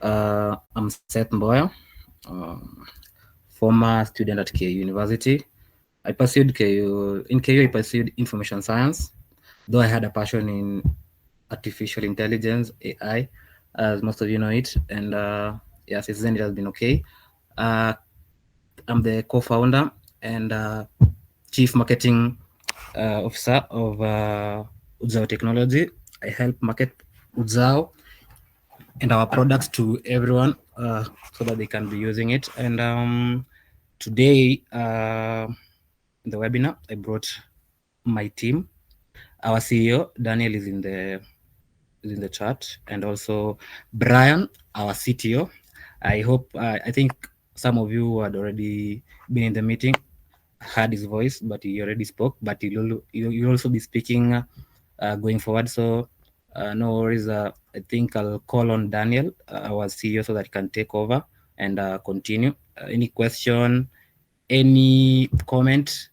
I'm Seth Mboya, former student at KU University. I pursued KU. In KU, I pursued information science, though I had a passion in artificial intelligence, AI, as most of you know it. And yeah, since then it has been okay. Uh, I'm the co-founder and chief marketing officer of Ujao Technology. I help market Ujao and our products to everyone so that they can be using it. And today, in the webinar, I brought my team. Our CEO Daniel is in the chat, and also Brian, our CTO. I think some of you had already been in the meeting, heard his voice, but he already spoke. But you'll also be speaking going forward. So no worries. I think I'll call on Daniel, our CEO, so that he can take over and continue. Any question, any comment,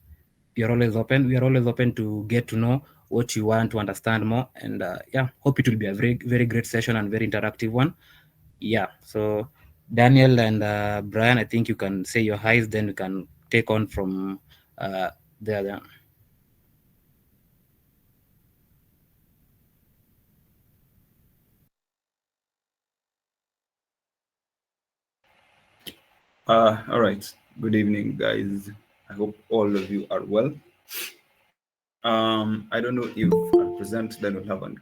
you're always open. We are always open to get to know what you want to understand more. And yeah, hope it will be a very, very great session and very interactive one. Yeah. So Daniel and Brian, I think you can say your highs, then we can take on from there. All right. Good evening, guys. I hope all of you are well. I don't know if I'll present, then we'll have a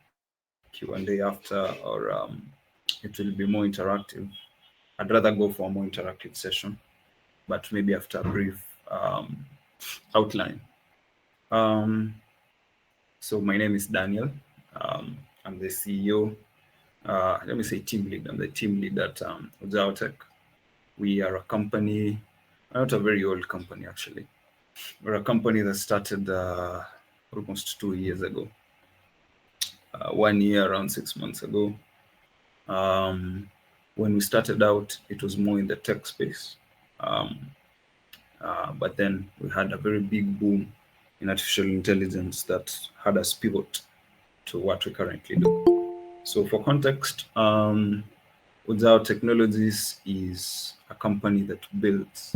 Q&A after, or it will be more interactive. I'd rather go for a more interactive session, but maybe after a brief outline. So my name is Daniel. I'm the CEO. Let me say team lead. I'm the team lead at Ujao Tech. We are a company, not a very old company actually. We're a company that started almost 2 years ago. 1 year, around 6 months ago. When we started out, it was more in the tech space. But then we had a very big boom in artificial intelligence that had us pivot to what we currently do. So for context, Ujao Technologies is a company that builds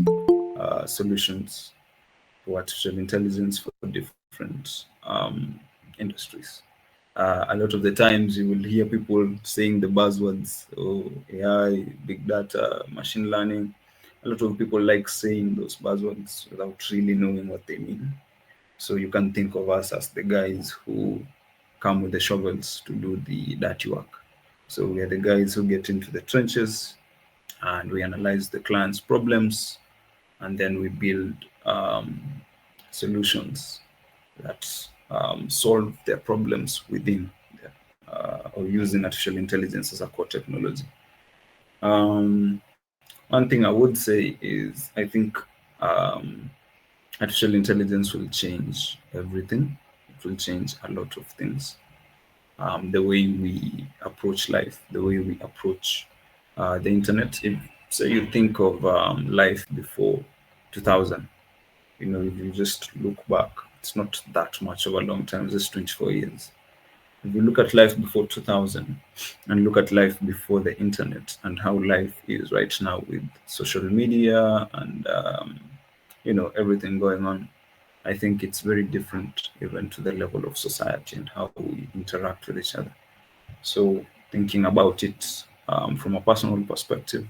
solutions for artificial intelligence for different industries. A lot of the times you will hear people saying the buzzwords, oh, AI, big data, machine learning. A lot of people like saying those buzzwords without really knowing what they mean. So you can think of us as the guys who come with the shovels to do the dirty work. So we are the guys who get into the trenches and we analyze the client's problems, and then we build solutions that solve their problems within or using artificial intelligence as a core technology. One thing I would say is I think artificial intelligence will change everything. It will change a lot of things. The way we approach life, the way we approach the internet. If say you think of life before 2000, if you just look back, it's not that much of a long time, just 24 years. If you look at life before 2000 and look at life before the internet and how life is right now with social media and everything going on, I think it's very different even to the level of society and how we interact with each other. So thinking about it from a personal perspective,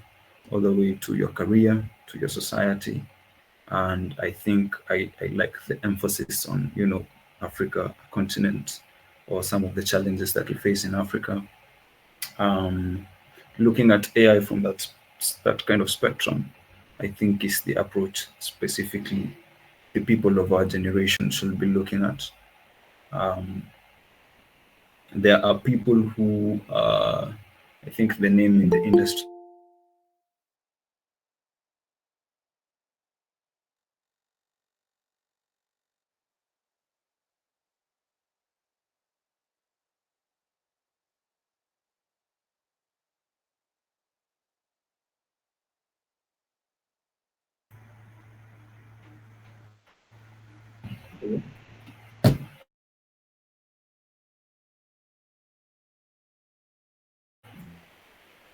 all the way to your career, to your society, and I think I like the emphasis on Africa continent or some of the challenges that we face in Africa. Looking at AI from that kind of spectrum, I think is the approach specifically the people of our generation should be looking at. There are people who I think the name in the industry.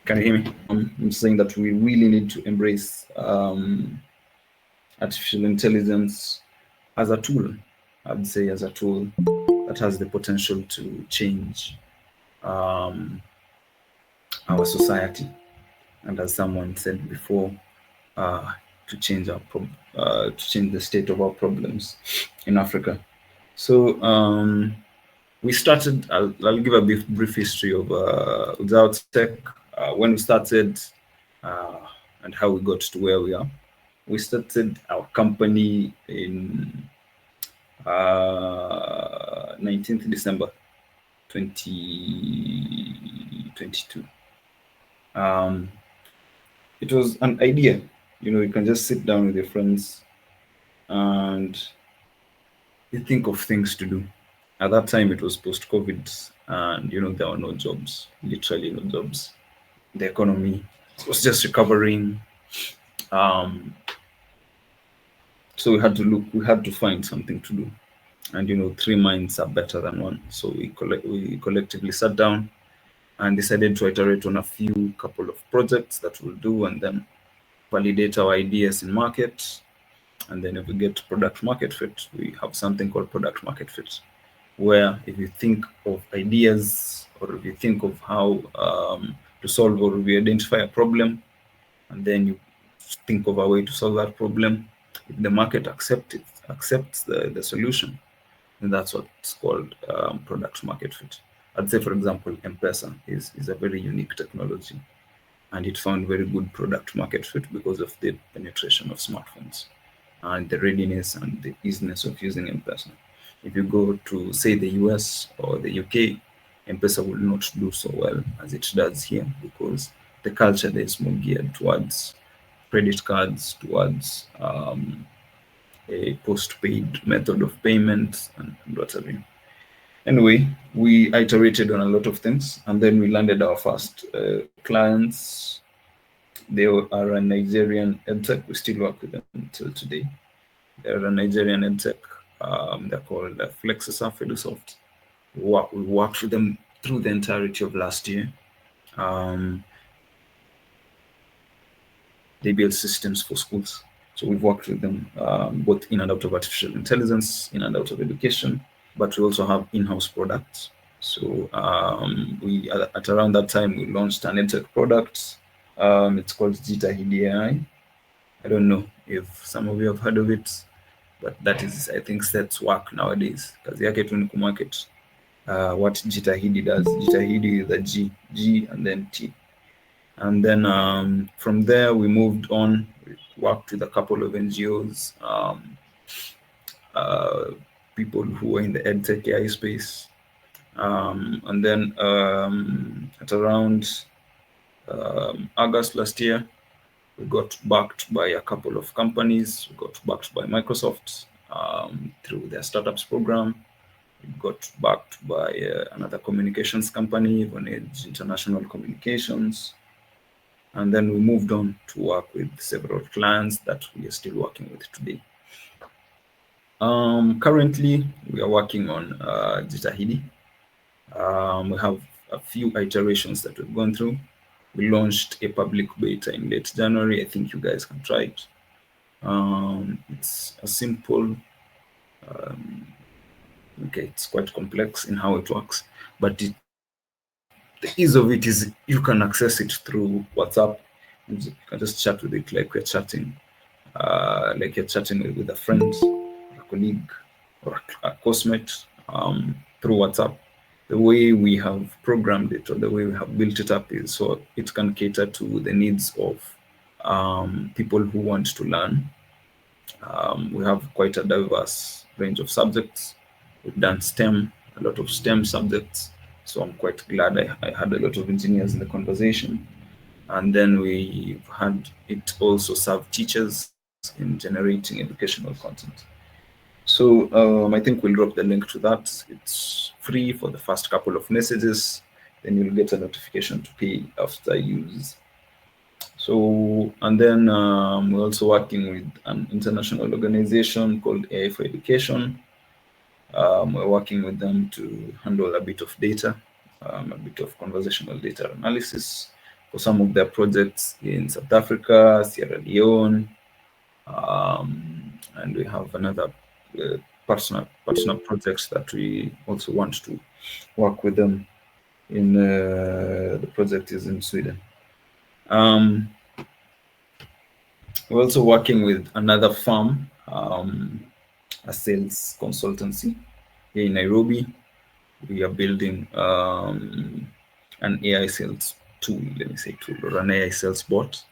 Can you hear me? I'm saying that we really need to embrace artificial intelligence as a tool. I'd say as a tool that has the potential to change um, our society, and as someone said before, uh, to change to change the state of our problems in Africa. So we started. I'll give a brief history of Ujao Tech, when we started, uh, and how we got to where we are. We started our company in 19th December 2022. Um, it was an idea. You can just sit down with your friends and you think of things to do. At that time, it was post-COVID, and there were no jobs, literally no jobs. The economy was just recovering. Um, so we had to find something to do. And three minds are better than one. So we collectively sat down and decided to iterate on a couple of projects that we'll do, and then validate our ideas in market. And then if we get product market fit, we have something called product market fit, where if you think of ideas, or if you think of how to solve, or if you identify a problem, and then you think of a way to solve that problem, if the market accepts the solution, and that's what's called product market fit. I'd say, for example, M-Pesa is a very unique technology, and it found very good product market fit because of the penetration of smartphones and the readiness and the easiness of using M-Pesa. If you go to, say, the US or the UK, M-Pesa will not do so well as it does here, because the culture there is more geared towards credit cards, towards a post-paid method of payment, and what have you. Anyway, we iterated on a lot of things, and then we landed our first clients. They are a Nigerian edtech. We still work with them until today. They're a Nigerian edtech. They're called Flexisaf Edusoft. We worked with them through the entirety of last year. They build systems for schools. So we've worked with them both in and out of artificial intelligence, in and out of education, but we also have in-house products. So we at around that time, we launched an edtech product. It's called Jitahidi AI. I don't know if some of you have heard of it, but that is, I think, Seth's work nowadays. Kazi yake tu ni kumarket what Jitahidi does. Jitahidi is a G, and then T. And then from there, we moved on. We worked with a couple of NGOs, people who were in the edtech AI space. And then at around August last year, we got backed by a couple of companies. We got backed by Microsoft through their startups program. We got backed by another communications company, Vonage International Communications. And then we moved on to work with several clients that we are still working with today. Currently, we are working on Jitahidi. We have a few iterations that we've gone through. We launched a public beta in late January. I think you guys can try it. It's a simple, okay, it's quite complex in how it works, but the ease of it is you can access it through WhatsApp. You can just chat with it like you're chatting with a friend, a colleague, or a coursemate through WhatsApp. The way we have programmed it, or the way we have built it up, is so it can cater to the needs of people who want to learn. We have quite a diverse range of subjects. We've done STEM, a lot of STEM subjects. So I'm quite glad I had a lot of engineers in the conversation. And then we've had it also serve teachers in generating educational content. So I think we'll drop the link to that. It's free for the first couple of messages. Then you'll get a notification to pay after use. So, and then we're also working with an international organization called AI for Education. We're working with them to handle a bit of data, a bit of conversational data analysis for some of their projects in South Africa, Sierra Leone, and we have another personal projects that we also want to work with them in. The project is in Sweden. Um, we're also working with another firm, a sales consultancy here in Nairobi. We are building an AI sales tool, let me say tool, or an AI sales bot,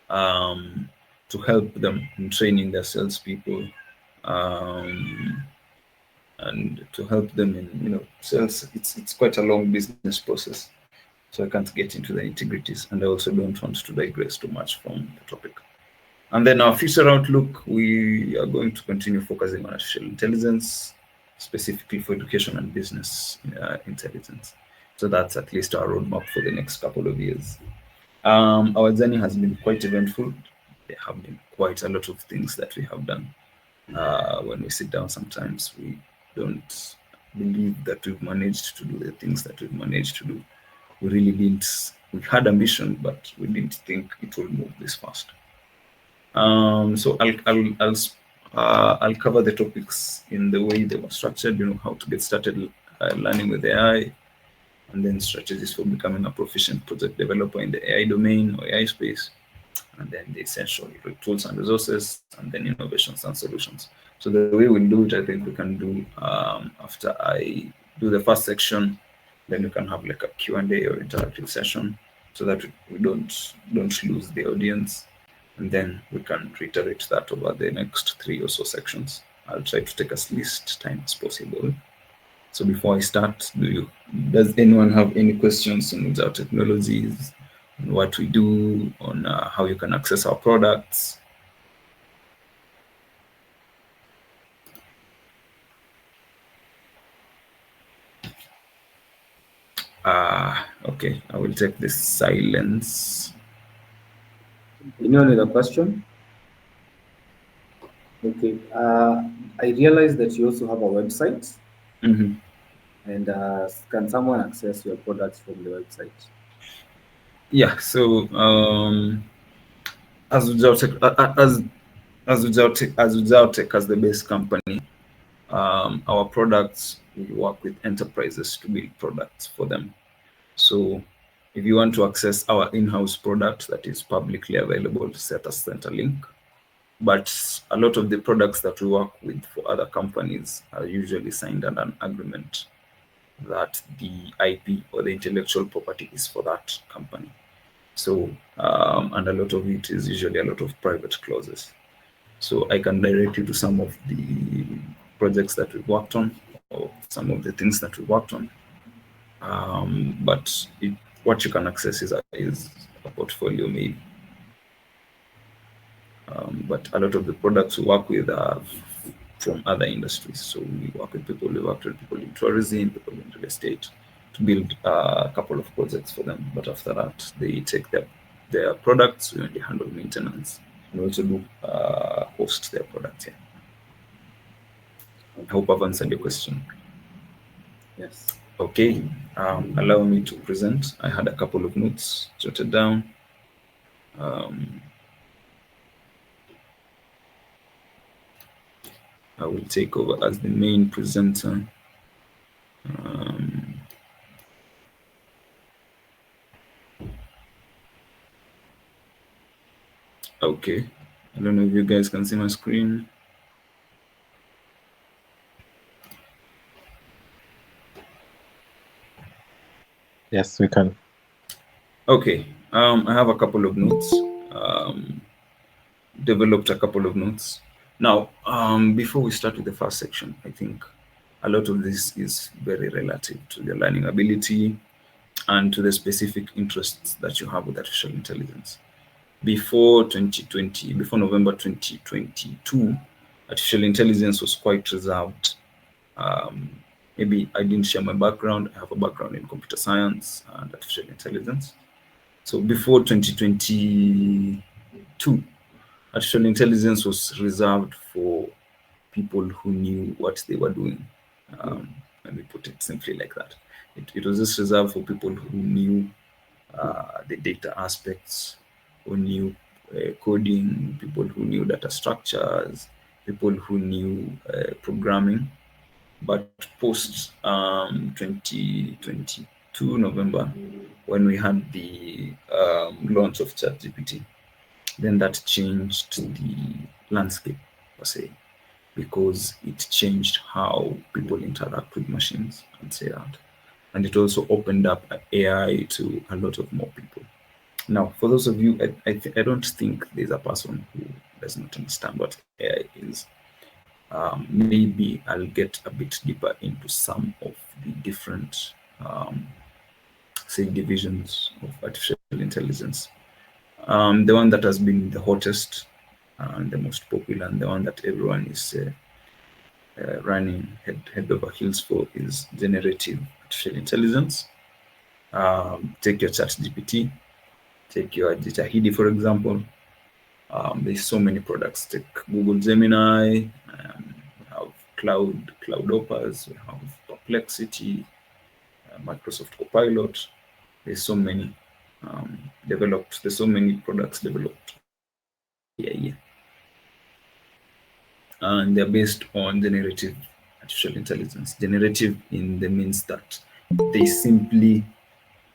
um, to help them in training their salespeople, um, and to help them in sales. It's quite a long business process, so I can't get into the integrities, and I also don't want to digress too much from the topic. And then our future outlook, we are going to continue focusing on artificial intelligence, specifically for education and business intelligence. So that's at least our roadmap for the next couple of years. Our journey has been quite eventful. There have been quite a lot of things that we have done. When we sit down, sometimes we don't believe that we've managed to do the things that we've managed to do. We really didn't. We had ambition, but we didn't think it will move this fast. So I'll cover the topics in the way they were structured. How to get started learning with AI, and then strategies for becoming a proficient project developer in the AI domain or AI space, and then the essential tools and resources, and then innovations and solutions. So the way we'll do it, I think we can do after I do the first section, then we can have like a Q&A or interactive session, so that we don't lose the audience, and then we can reiterate that over the next 3 or so sections. I'll try to take as least time as possible. So before I start, does anyone have any questions on Ujao Technologies, on what we do, on how you can access our products? Okay, I will take this silence. Anyone with a question? Okay. I realize that you also have a website. Mm-hmm. And can someone access your products from the website? Yeah. So as Ujao Tech, Ujao Tech as the base company, our products, we work with enterprises to build products for them. So if you want to access our in-house product that is publicly available, set us send a link. But a lot of the products that we work with for other companies are usually signed under an agreement that the IP or the intellectual property is for that company. So, and a lot of it is usually a lot of private clauses. So I can direct you to some of the projects that we've worked on, or some of the things that we worked on. But what you can access is a portfolio maybe. But a lot of the products we work with are from other industries. So we work with people in tourism, people in real estate, to build a couple of projects for them. But after that, they take their products, we only handle maintenance, and also do host their products. Yeah. I hope I've answered your question. Yes. Okay. Allow me to present. I had a couple of notes jotted down. I will take over as the main presenter. Okay. I don't know if you guys can see my screen. Yes, we can. Okay. I have a couple of notes. Developed a couple of notes. Now, before we start with the first section, I think a lot of this is very relative to your learning ability and to the specific interests that you have with artificial intelligence. Before November 2022, artificial intelligence was quite reserved. Maybe I didn't share my background. I have a background in computer science and artificial intelligence. So before 2022, artificial intelligence was reserved for people who knew what they were doing. Let me put it simply like that. It was just reserved for people who knew the data aspects, who knew coding, people who knew data structures, people who knew programming. But post 2022 November, when we had the launch of ChatGPT, then that changed the landscape per se, because it changed how people interact with machines and say that. And it also opened up AI to a lot of more people. Now, for those of you, I don't think there's a person who does not understand what AI is. Maybe I'll get a bit deeper into some of the different, say, divisions of artificial intelligence. The one that has been the hottest and the most popular, and the one that everyone is running head over heels for, is generative artificial intelligence. Take your ChatGPT, take your Jitahidi, for example. There's so many products. Take Google Gemini, we have Cloud Opers, we have Perplexity, Microsoft Copilot. There's so many developed. There's so many products developed. Yeah. And they're based on generative artificial intelligence. Generative in the means that they simply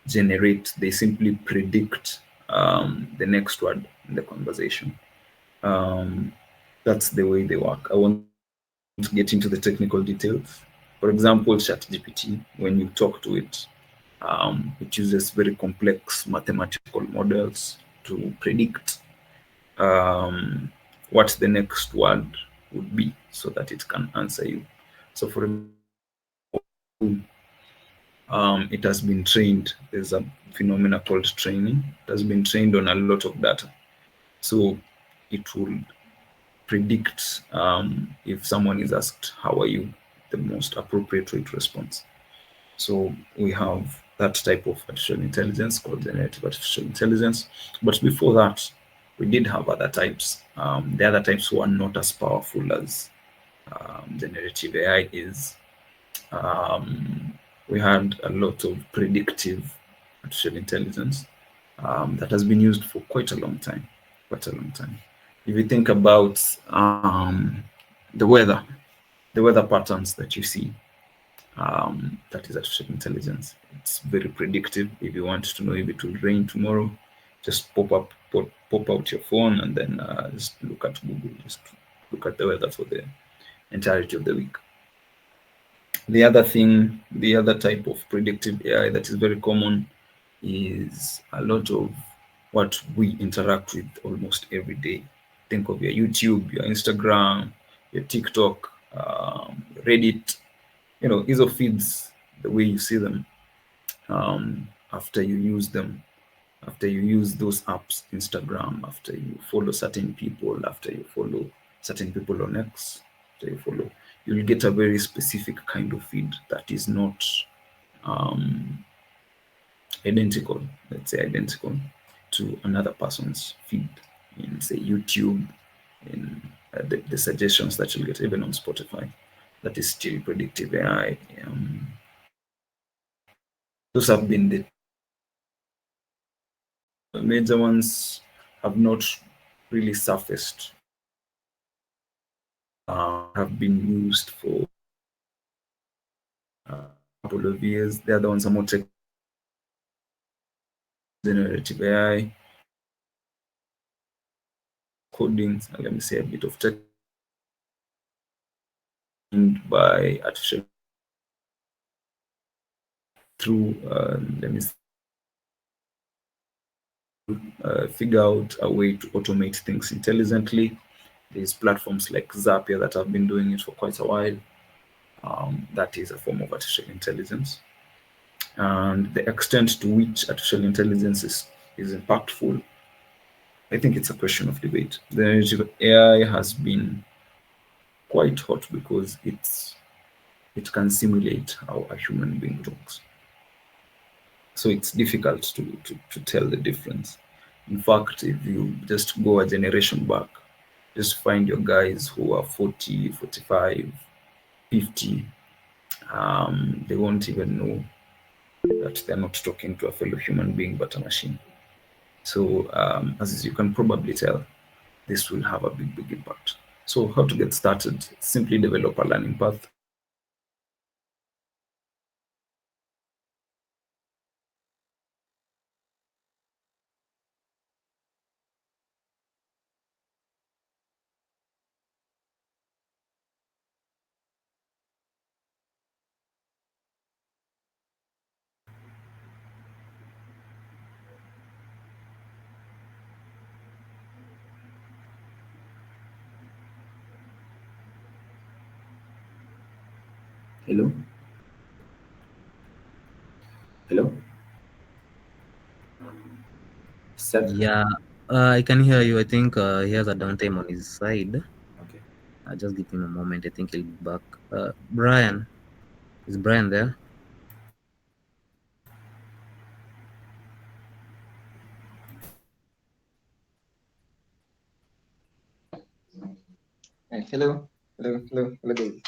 generate, they simply predict the next word in the conversation. That's the way they work. I won't get into the technical details. For example, ChatGPT, when you talk to it, it uses very complex mathematical models to predict what the next word would be so that it can answer you. So for it has been trained. There's a phenomena called training. It has been trained on a lot of data. So it will predict if someone is asked, how are you? The most appropriate way to respond. So we have that type of artificial intelligence called generative artificial intelligence. But before that, we did have other types. The other types were not as powerful as generative AI is. We had a lot of predictive artificial intelligence that has been used for quite a long time. If you think about the weather patterns that you see, that is artificial intelligence. It's very predictive. If you want to know if it will rain tomorrow, just pop out your phone and then just look at Google, just look at the weather for the entirety of the week. The other type of predictive AI that is very common is a lot of what we interact with almost every day. Think of your YouTube, your Instagram, your TikTok, Reddit. These are feeds, the way you see them after you use them, after you use those apps, Instagram, after you follow certain people, after you follow certain people on X, after you follow, you'll get a very specific kind of feed that is not identical, let's say identical to another person's feed in, say, YouTube, in the suggestions that you'll get even on Spotify. That is still predictive AI. Those have been the major ones, have not really surfaced, have been used for a couple of years. The other ones are more generative AI, coding, let me say a bit of tech by artificial through, let me figure out a way to automate things intelligently. There's platforms like Zapier that have been doing it for quite a while. That is a form of artificial intelligence. And the extent to which artificial intelligence is impactful, I think it's a question of debate. The generative AI has been quite hot because it can simulate how a human being talks. So it's difficult to tell the difference. In fact, if you just go a generation back, just find your guys who are 40, 45, 50, they won't even know that they're not talking to a fellow human being but a machine. So, as you can probably tell, this will have a big impact. So, how to get started? Simply develop a learning path. Hello? Hello? Seth? Yeah, I can hear you. I think he has a downtime on his side. Okay. Just give him a moment. I think he'll be back. Brian, is Brian there? Hello, guys.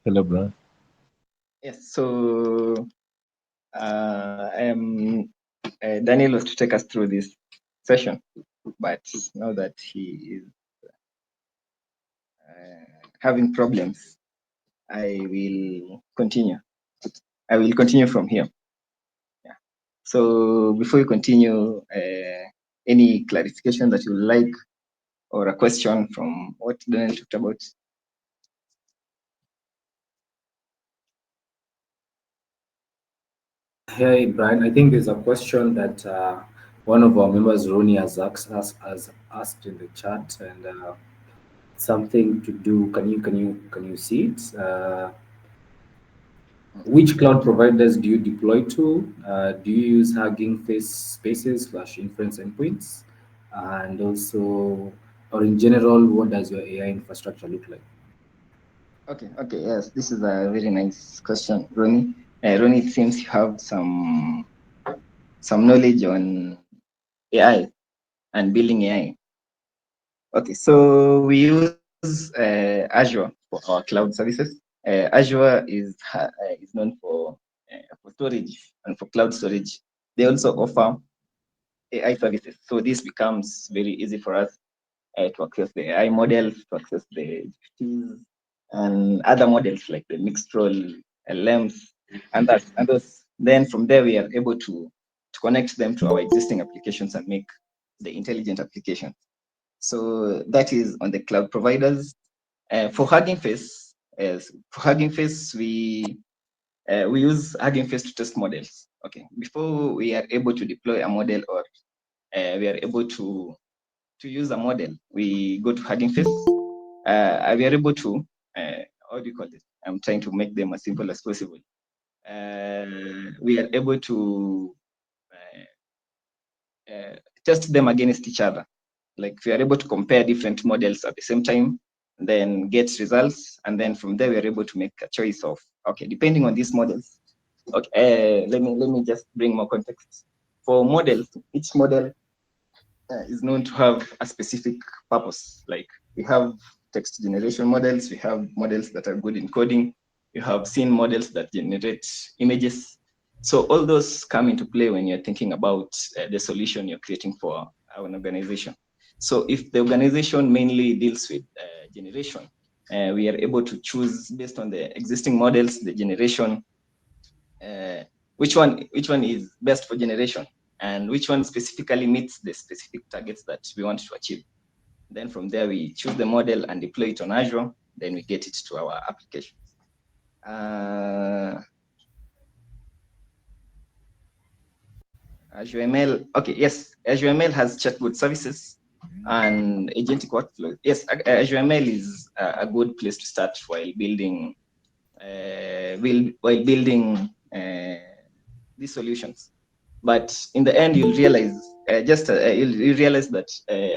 Hello, bro. Yes, so I am Daniel was to take us through this session, but now that he is having problems, I will continue. I will continue from here. Yeah. So before we continue, any clarification that you would like or a question from what Daniel talked about? Hey, Brian, I think there's a question that one of our members, Ronnie, has asked in the chat, and something to do. Can you see it? Which cloud providers do you deploy to? Do you use Hugging Face spaces / inference endpoints? And also, or in general, what does your AI infrastructure look like? Okay, yes, this is a very nice question, Ronnie. Ronnie, it seems you have some knowledge on AI and building AI. Okay, so we use Azure for our cloud services. Azure is known for storage and for cloud storage. They also offer AI services, so this becomes very easy for us to access the AI models, to access the GPTs, and other models like the Mixtral, LMs, and those. Then from there, we are able to connect them to our existing applications and make the intelligent applications. So that is on the cloud providers. For Hugging Face, we use Hugging Face to test models. Okay, before we are able to deploy a model or we are able to use a model, we go to Hugging Face. We are able to how do you call it? I'm trying to make them as simple as possible. We are able to test them against each other. Like we are able to compare different models at the same time, then get results, and then from there we are able to make a choice of, okay, depending on these models. Okay, let me just bring more context. For models, each model is known to have a specific purpose. Like we have text generation models, we have models that are good in coding, you have scene models that generate images. So all those come into play when you're thinking about the solution you're creating for an organization. So if the organization mainly deals with generation, we are able to choose based on the existing models, the generation, which one is best for generation, and which one specifically meets the specific targets that we want to achieve. Then from there, we choose the model and deploy it on Azure. Then we get it to our applications. Azure ML, okay, yes, Azure ML has chatbot services and agentic workflow. Yes, Azure ML is a good place to start while building these solutions. But in the end, you'll realize you'll realize that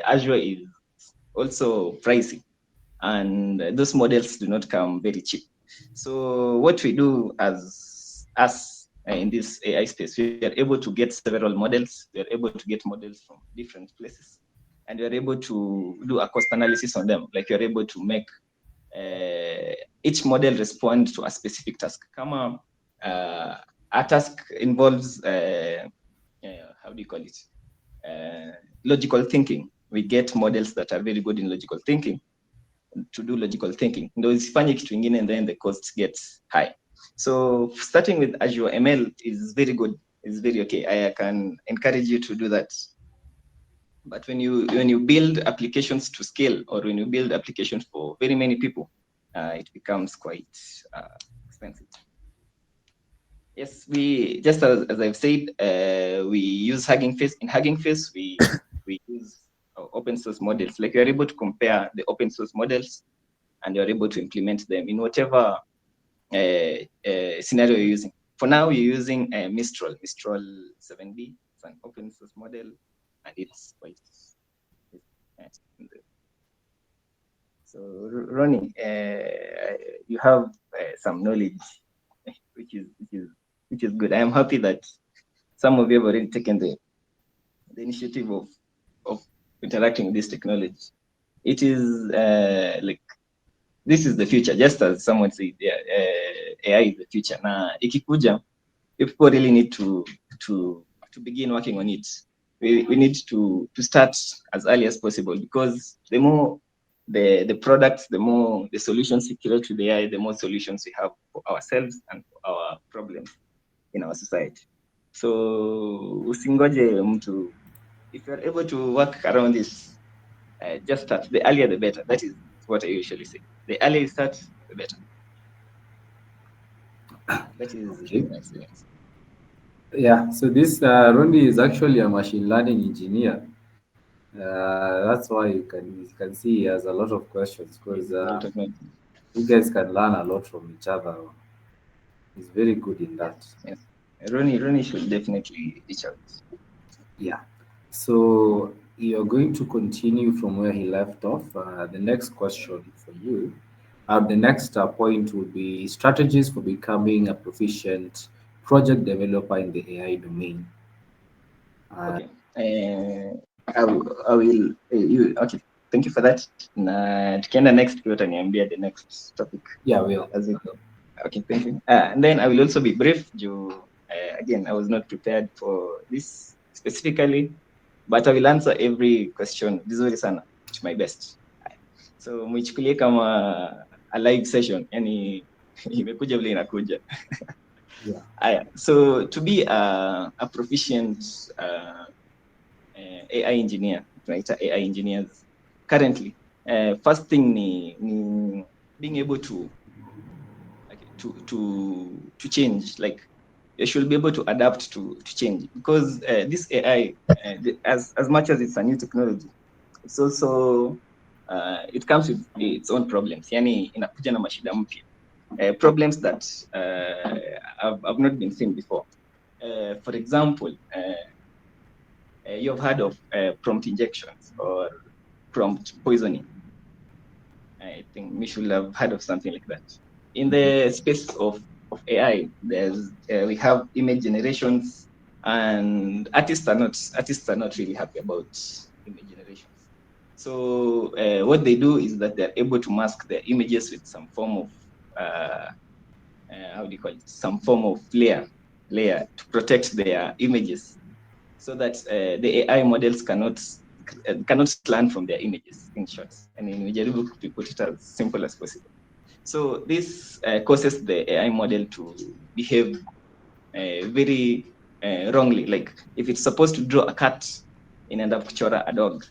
Azure is also pricey, and those models do not come very cheap. So what we do as us in this AI space, we are able to get several models. We are able to get models from different places, and we are able to do a cost analysis on them. Like we are able to make each model responds to a specific task. Kama a task involves how do you call it? Logical thinking. We get models that are very good in logical thinking to do logical thinking. Ndio isifanye kitu ingine and then the cost gets high. So starting with Azure ML is very good. It's very okay. I can encourage you to do that. But when you build applications to scale, or when you build applications for very many people, it becomes quite expensive. Yes, we just as I've said, we use Hugging Face. In Hugging Face, we use open source models. Like you're able to compare the open source models, and you're able to implement them in whatever scenario you're using. For now, you're using Mistral 7B. It's an open source model, and it's quite. So Ronnie, you have some knowledge, which is good. I am happy that some of you have already taken the initiative of interacting with this technology. It is like this is the future, just as someone said, AI is the future. Na ikikuja, people really need to begin working on it. We need to start as early as possible, because the more the products, the more the solutions we create with AI, the more solutions we have for ourselves and for our problems in our society. So usingoje mtu. If you're able to work around this, just start. The earlier the better. That is what I usually say. The earlier you start, the better. That is Okay. my experience. Yeah, so this Rondi is actually a machine learning engineer. That's why you can see he has a lot of questions, because A lot of knowledge. you guys can learn a lot from each other. He's very good in that. Yes. Ronnie should definitely reach out. Yeah. So you're going to continue from where he left off. The next question for you, the next point would be strategies for becoming a proficient project developer in the AI domain. Okay. I will okay. Thank you for that. Na tukienda next pia utaniambia the next topic. Yeah, will. As we go. Okay, thank you. And then I will also be brief. Again, I was not prepared for this specifically, but I will answer every question vizuri sana to my best. So mwichukulie kama a live session, yani imekuja vile inakuja. Yeah. So to be a proficient AI engineer, tunaita AI engineers currently, first thing ni being able to change. Like you should be able to adapt to change, because this AI, as much as it's a new technology, it's also it comes with its own problems. Yani inakuja na mashida mpya, problems that have not been seen before. For example, you've heard of prompt injections or prompt poisoning. I think we should have heard of something like that. In the space of AI, we have image generations, and artists are not really happy about image generations. So what they do is that they're able to mask their images with some form of how do you call it? Some form of layer to protect their images, so that the AI models cannot learn from their images, in short. And in Ujaribu to put it as simple as possible. So this causes the AI model to behave very wrongly. Like if it's supposed to draw a cat, it ends up kuchora a dog.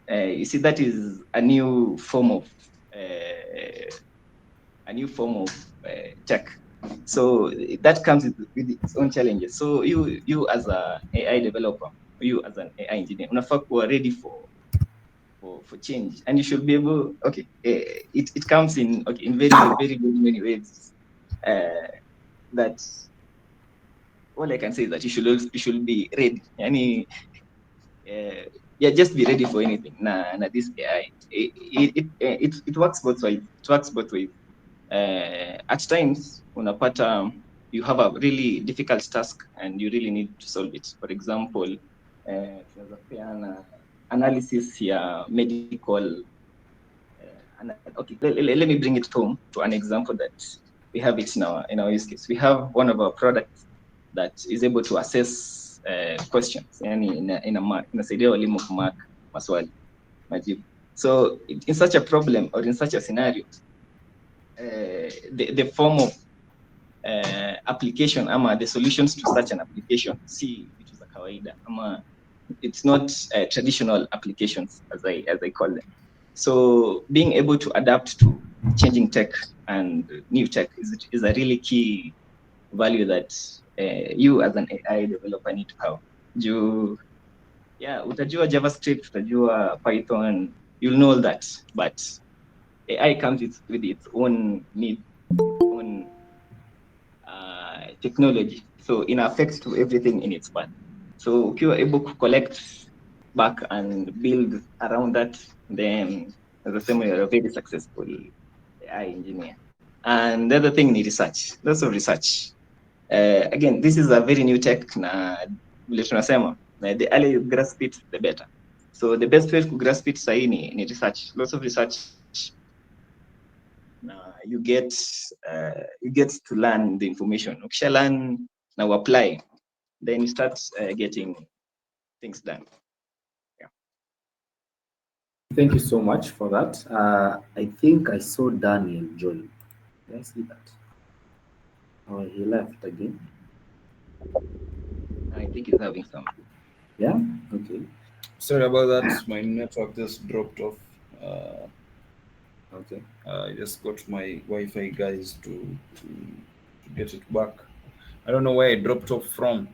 You see, that is a new form of tech. So that comes with its own challenges. So you as an AI developer, you as an AI engineer, unafaa kuwa ready for change, and you should be able. Okay, it comes in very many ways. That all I can say is that you should be ready. Just be ready for anything. This AI, it works both ways. It works both ways. At times, unapata you have a really difficult task and you really need to solve it. For example, tunaweza peana analysis ya medical okay, let me bring it home to an example that we have it in our use case. We have one of our products that is able to assess questions, yani inasaidia walimu kumark maswali majibu. So in such a problem or in such a scenario, the form of application ama the solutions to such an application si vitu za kawaida ama it's not traditional applications as I call them. So being able to adapt to changing tech and new tech is a really key value that you as an AI developer need to have. Utajua JavaScript, utajua Python, you'll know all that, but AI comes with its own need, own technology. So in affects to everything in its path. So if you are able to collect back and build around that, then as I say, you're a very successful AI engineer. And the other thing is research, lots of research. Again, this is a very new tech na vile tunasema, the earlier you grasp it, the better. So the best way to grasp it sahi ni research, lots of research. You get to learn the information. Ukisha learn now apply, then you start getting things done. Yeah. Thank you so much for that. I think I saw Daniel join. Did I see that? Oh, he left again. I think he's having some. Yeah. Okay. Sorry about that. My network just dropped off. Okay. I just got my Wi-Fi guys to get it back. I don't know where I dropped off from.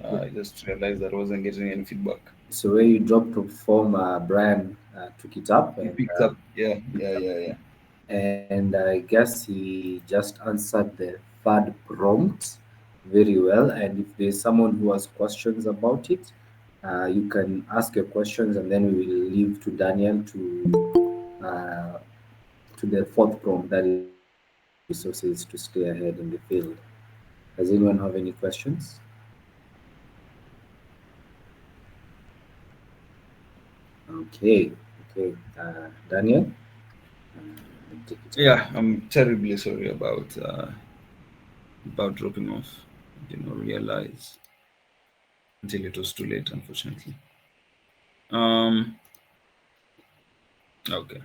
I just realized that I wasn't getting any feedback. So where you dropped off from, Brian took it up He and picked up. Yeah. and I guess he just answered the third prompt very well. And if there's someone who has questions about it, you can ask your questions, and then we will leave to Daniel to the fourth prompt, that is resources to stay ahead in the field. Does anyone have any questions? Okay, okay, Daniel. Take it away. Yeah, I'm terribly sorry about dropping off. I did not realize until it was too late, unfortunately. Okay.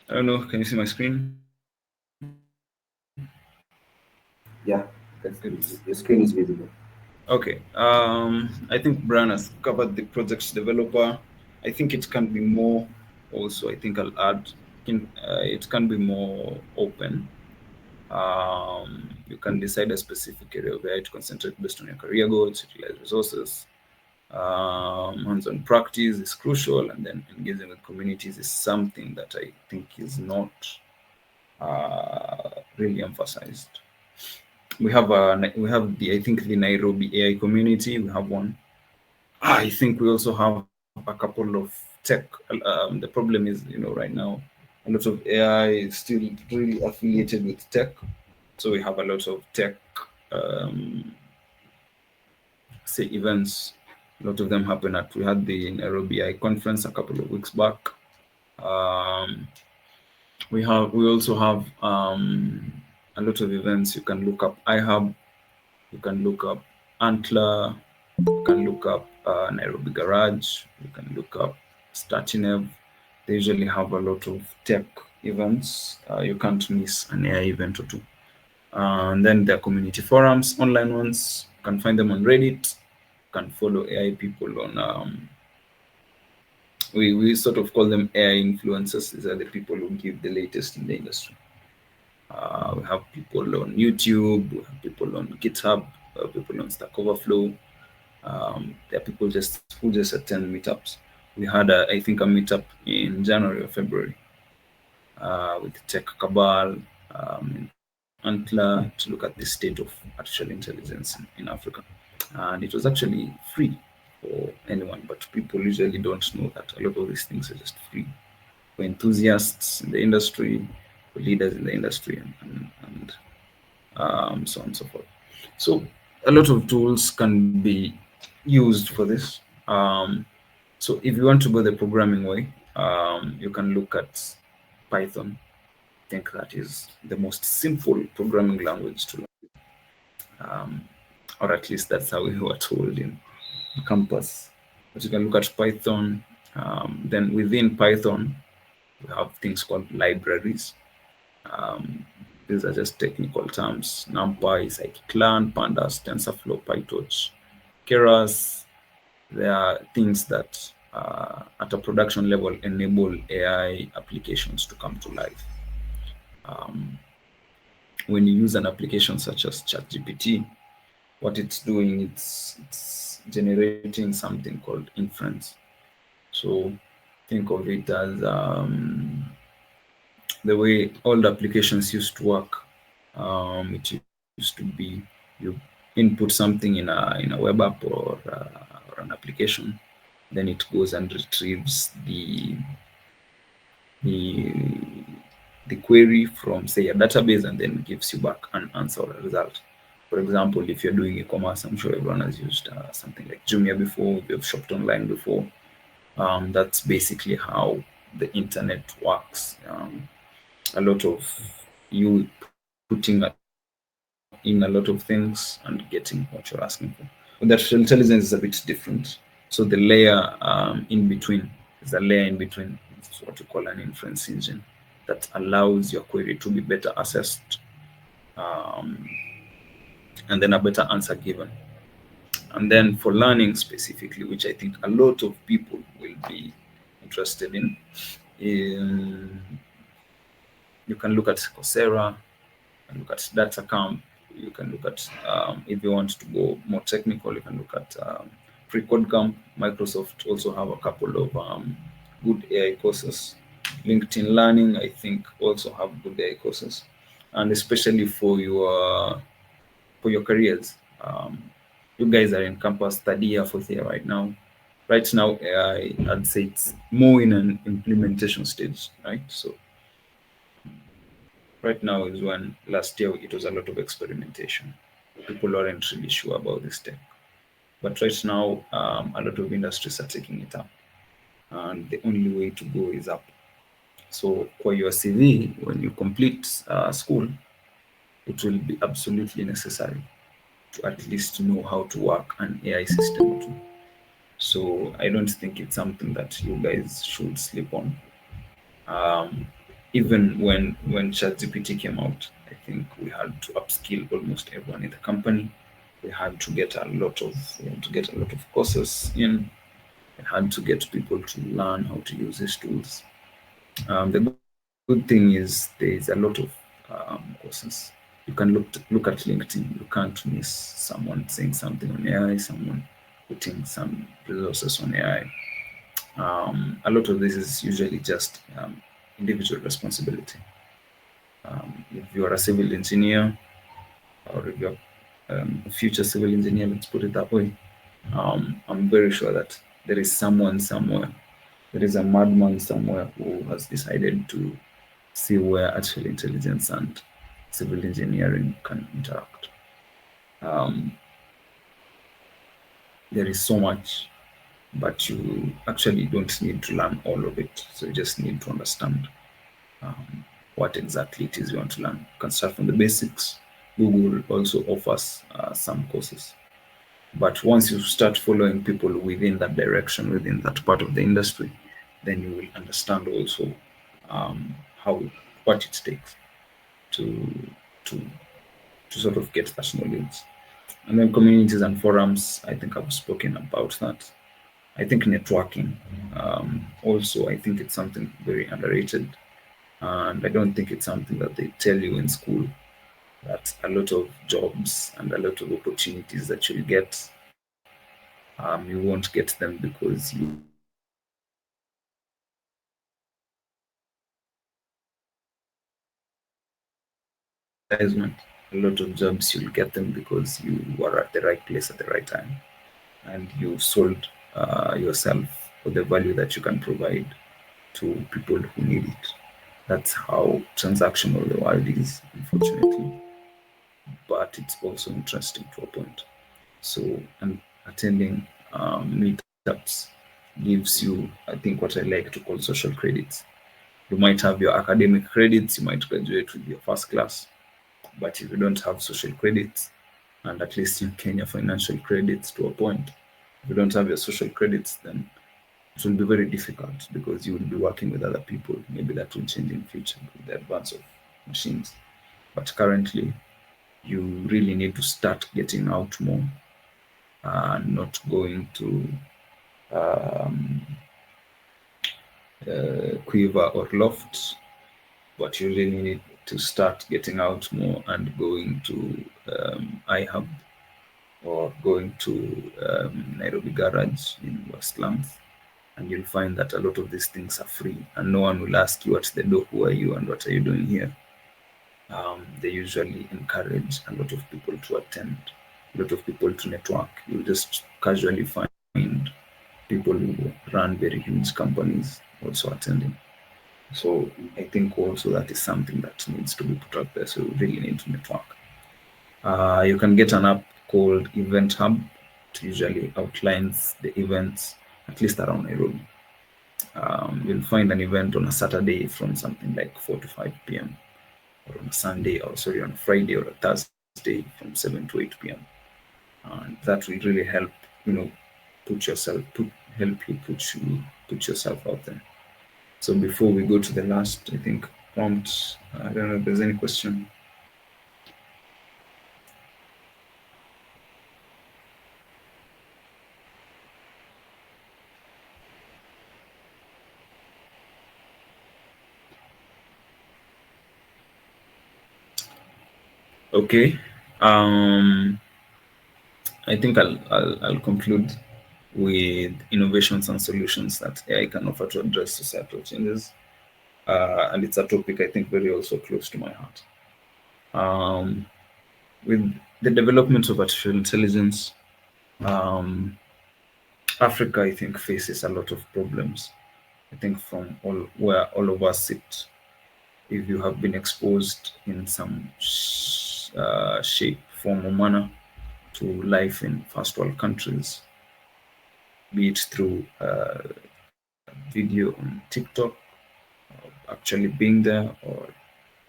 I don't know. Can you see my screen? Yeah, your screen is visible. Okay. I think Brian has covered the project's developer. I think it can be more. Also, I think I'll add. It can be more open. You can decide a specific area of AI to concentrate based on your career goals, utilize resources. Hands-on practice is crucial, and then engaging with communities is something that I think is not really emphasized. We have I think the Nairobi AI community. We have one. I think we also have a couple of tech. The problem is, right now, a lot of AI is still really affiliated with tech. So we have a lot of tech, say, events. A lot of them happen we had the Nairobi AI conference a couple of weeks back. We also have a lot of events. You can look up iHub, you can look up Antler, you can look up Nairobi Garage, you can look up Statinev. They usually have a lot of tech events. You can't miss an AI event or two. And then there are community forums, online ones. You can find them on Reddit. You can follow AI people on. We sort of call them AI influencers. These are the people who give the latest in the industry. We have people on YouTube, we have people on GitHub, people on Stack Overflow. There are people who just attend meetups. We had, I think, a meetup in January or February with Tech Cabal in Antler to look at the state of artificial intelligence in Africa. And it was actually free for anyone, but people usually don't know that a lot of these things are just free for enthusiasts in the industry, for leaders in the industry, and so on and so forth. So a lot of tools can be used for this. So if you want to go the programming way, you can look at Python. I think that is the most simple programming language to learn, or at least that's how we were told in campus. But you can look at Python. Then within Python, we have things called libraries. These are just technical terms: NumPy, scikit-learn, pandas, TensorFlow, PyTorch, Keras. There are things that at a production level enable AI applications to come to life. When you use an application such as ChatGPT, what it's doing, it's generating something called inference. So think of it as the way old applications used to work. It used to be you input something in a web app or an application, then it goes and retrieves the the query from, say, a database, and then gives you back an answer or a result. For example, if you're doing e-commerce, I'm sure everyone has used something like Jumia before. You've shopped online before. That's basically how the internet works. A lot of you putting in a lot of things and getting what you're asking for. But the artificial intelligence is a bit different. So the layer in between is a layer in between. It's what we call an inference engine that allows your query to be better assessed, um, and then a better answer given. And then for learning specifically, which I think a lot of people will be interested in, you can look at Coursera, and look at DataCamp. You can look at, if you want to go more technical, you can look at Pre-Code Camp. Microsoft also have a couple of good AI courses. LinkedIn Learning, I think, also have good AI courses, and especially for your careers. You guys are in campus third year, fourth year right now. Right now, AI, I'd say it's more in an implementation stage, right? So right now is when last year it was a lot of experimentation. People weren't really sure about this tech. But right now, a lot of industries are taking it up. And the only way to go is up. So for your CV, when you complete school, it will be absolutely necessary to at least know how to work an AI system too. So I don't think it's something that you guys should sleep on. Um, Even when ChatGPT came out, I think we had to upskill almost everyone in the company. We had to get a lot of courses in. We had to get people to learn how to use these tools. The good thing is there is a lot of courses. You can look at LinkedIn. You can't miss someone saying something on AI, someone putting some resources on AI. A lot of this is usually just individual responsibility. If you are a civil engineer, or if you're a future civil engineer, let's put it that way, I'm very sure that there is someone somewhere, there is a madman somewhere who has decided to see where artificial intelligence and civil engineering can interact. Um, there is so much, but you actually don't need to learn all of it. So you just need to understand what exactly it is you want to learn. You can start from the basics. Google also offers some courses. But once you start following people within that direction, within that part of the industry, then you will understand also how what it takes to to to sort of get that knowledge. And then communities and forums, I think I've spoken about that. I think networking, also, I think it's something very underrated. And I don't think it's something that they tell you in school, that a lot of jobs and a lot of opportunities that you'll get, you won't get them because you are at the right place at the right time. You won't get them because you there's no advertisement. A lot of jobs you'll get them because you were at the right place at the right time, and you sold yourself for the value that you can provide to people who need it. That's how transactional the world is, unfortunately. But it's also interesting to a point. So I'm attending meetups gives you, I think, what I like to call social credits. You might have your academic credits, you might graduate with your first class, but if you don't have social credits, and at least in Kenya, financial credits to a point, if you don't have your social credits, then it will be very difficult because you will be working with other people. Maybe that will change in future with the advance of machines. But currently, you really need to start getting out more and not going to Quiver or Loft, but you really need to start getting out more and going to iHub or going to Nairobi Garage in Westlands, and you'll find that a lot of these things are free, and no one will ask you at the door, who are you and what are you doing here? They usually encourage a lot of people to attend, a lot of people to network. You'll just casually find people who run very huge companies also attending. So I think also that is something that needs to be put out there. So you really need to network. You can get an app called Event Hub. It usually outlines the events, at least around Nairobi. You'll find an event on a Saturday from something like 4 to 5 p.m. or on a Sunday, or sorry, on a Friday or a Thursday from 7 to 8 p.m. And that will really help, help you put yourself out there. So before we go to the last, I think, prompt, I don't know if there's any question. Okay. I think I'll conclude with innovations and solutions that AI can offer to address societal changes. And it's a topic I think very also close to my heart. With the development of artificial intelligence, Africa, I think, faces a lot of problems. I think from where all of us sit, if you have been exposed in some shape, form, or manner to life in first world countries, be it through video on TikTok, actually being there, or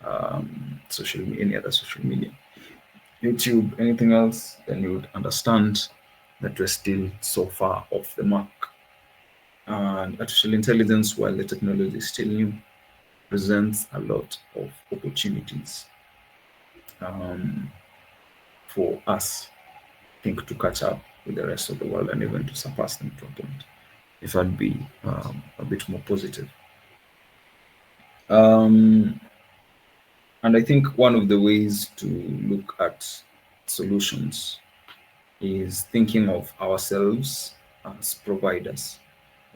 any other social media, YouTube, anything else, then you would understand that we're still so far off the mark. And artificial intelligence, while the technology is still new, presents a lot of opportunities for us, I think, to catch up with the rest of the world and even to surpass them to a point, if I'd be a bit more positive. And I think one of the ways to look at solutions is thinking of ourselves as providers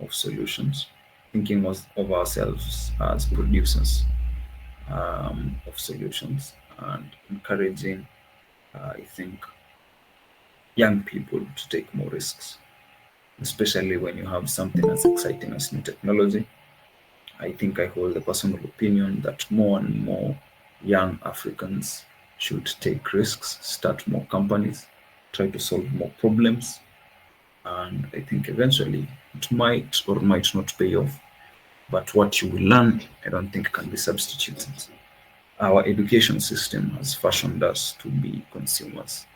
of solutions, thinking of ourselves as producers of solutions, and encouraging, I think, young people to take more risks, especially when you have something as exciting as new technology. I think I hold the personal opinion that more and more young Africans should take risks, start more companies, try to solve more problems. And I think eventually it might or might not pay off. But what you will learn, I don't think can be substituted. Our education system has fashioned us to be consumers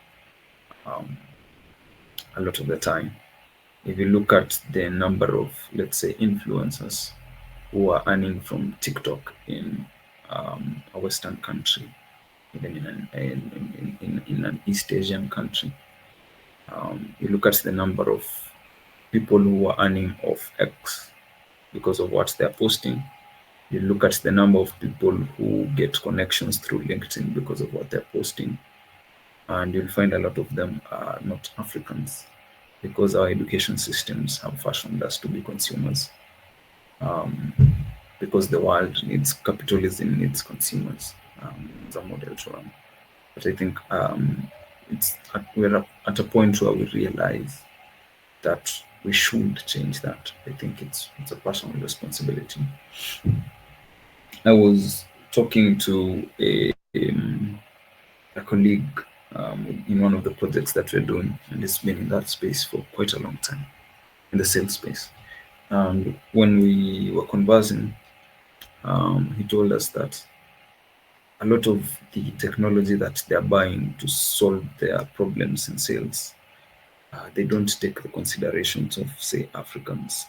a lot of the time. If you look at the number of, let's say, influencers who are earning from TikTok in a Western country, even in an East Asian country, you look at the number of people who are earning off X because of what they're posting. You look at the number of people who get connections through LinkedIn because of what they're posting, and you'll find a lot of them are not Africans, because our education systems have fashioned us to be consumers. Because the world needs capitalism, needs consumers as a model to run. But I think we're at a point where we realize that we should change that. I think it's a personal responsibility. I was talking to a colleague in one of the projects that we're doing, and it's been in that space for quite a long time, in the sales space. And when we were conversing, he told us that a lot of the technology that they're buying to solve their problems in sales, they don't take the considerations of, say, Africans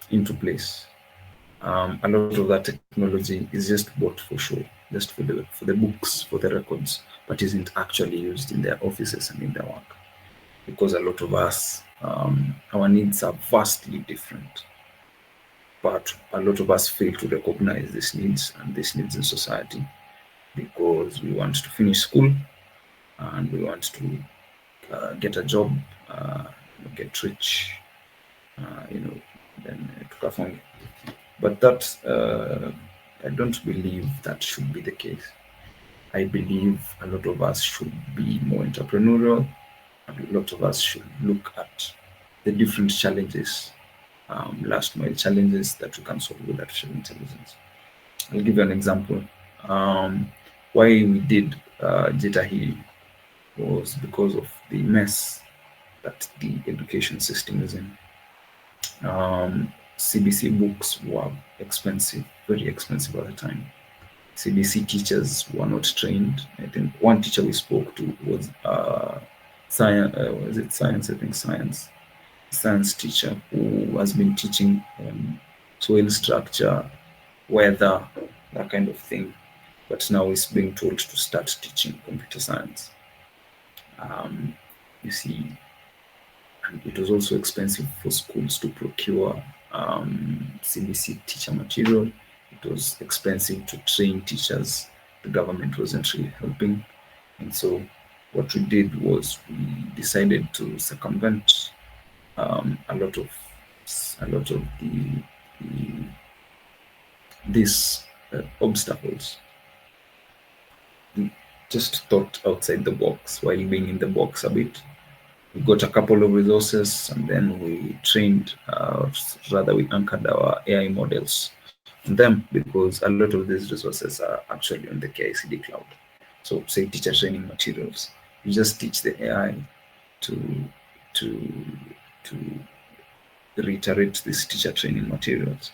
into place. A lot of that technology is just bought for show, just for the books, for the records, but isn't actually used in their offices and in their work. Because a lot of us, our needs are vastly different, but a lot of us fail to recognize these needs and these needs in society, because we want to finish school and we want to get a job, get rich, then to perform. But that, I don't believe that should be the case. I believe a lot of us should be more entrepreneurial. A lot of us should look at the different challenges, last mile challenges that we can solve with artificial intelligence. I'll give you an example. Why we did Jita Hill was because of the mess that the education system is in. CBC books were expensive, very expensive at the time. CBC teachers were not trained. I think one teacher we spoke to was science. Was it science? I think science teacher who has been teaching soil structure, weather, that kind of thing. But now is being told to start teaching computer science. You see, and it was also expensive for schools to procure CBC teacher material. It was expensive to train teachers. The government wasn't really helping. And so what we did was we decided to circumvent a lot of these obstacles. We just thought outside the box while being in the box a bit. We got a couple of resources, and then we trained, we anchored our AI models on them, because a lot of these resources are actually on the KICD cloud. So say teacher training materials, you just teach the AI to reiterate these teacher training materials,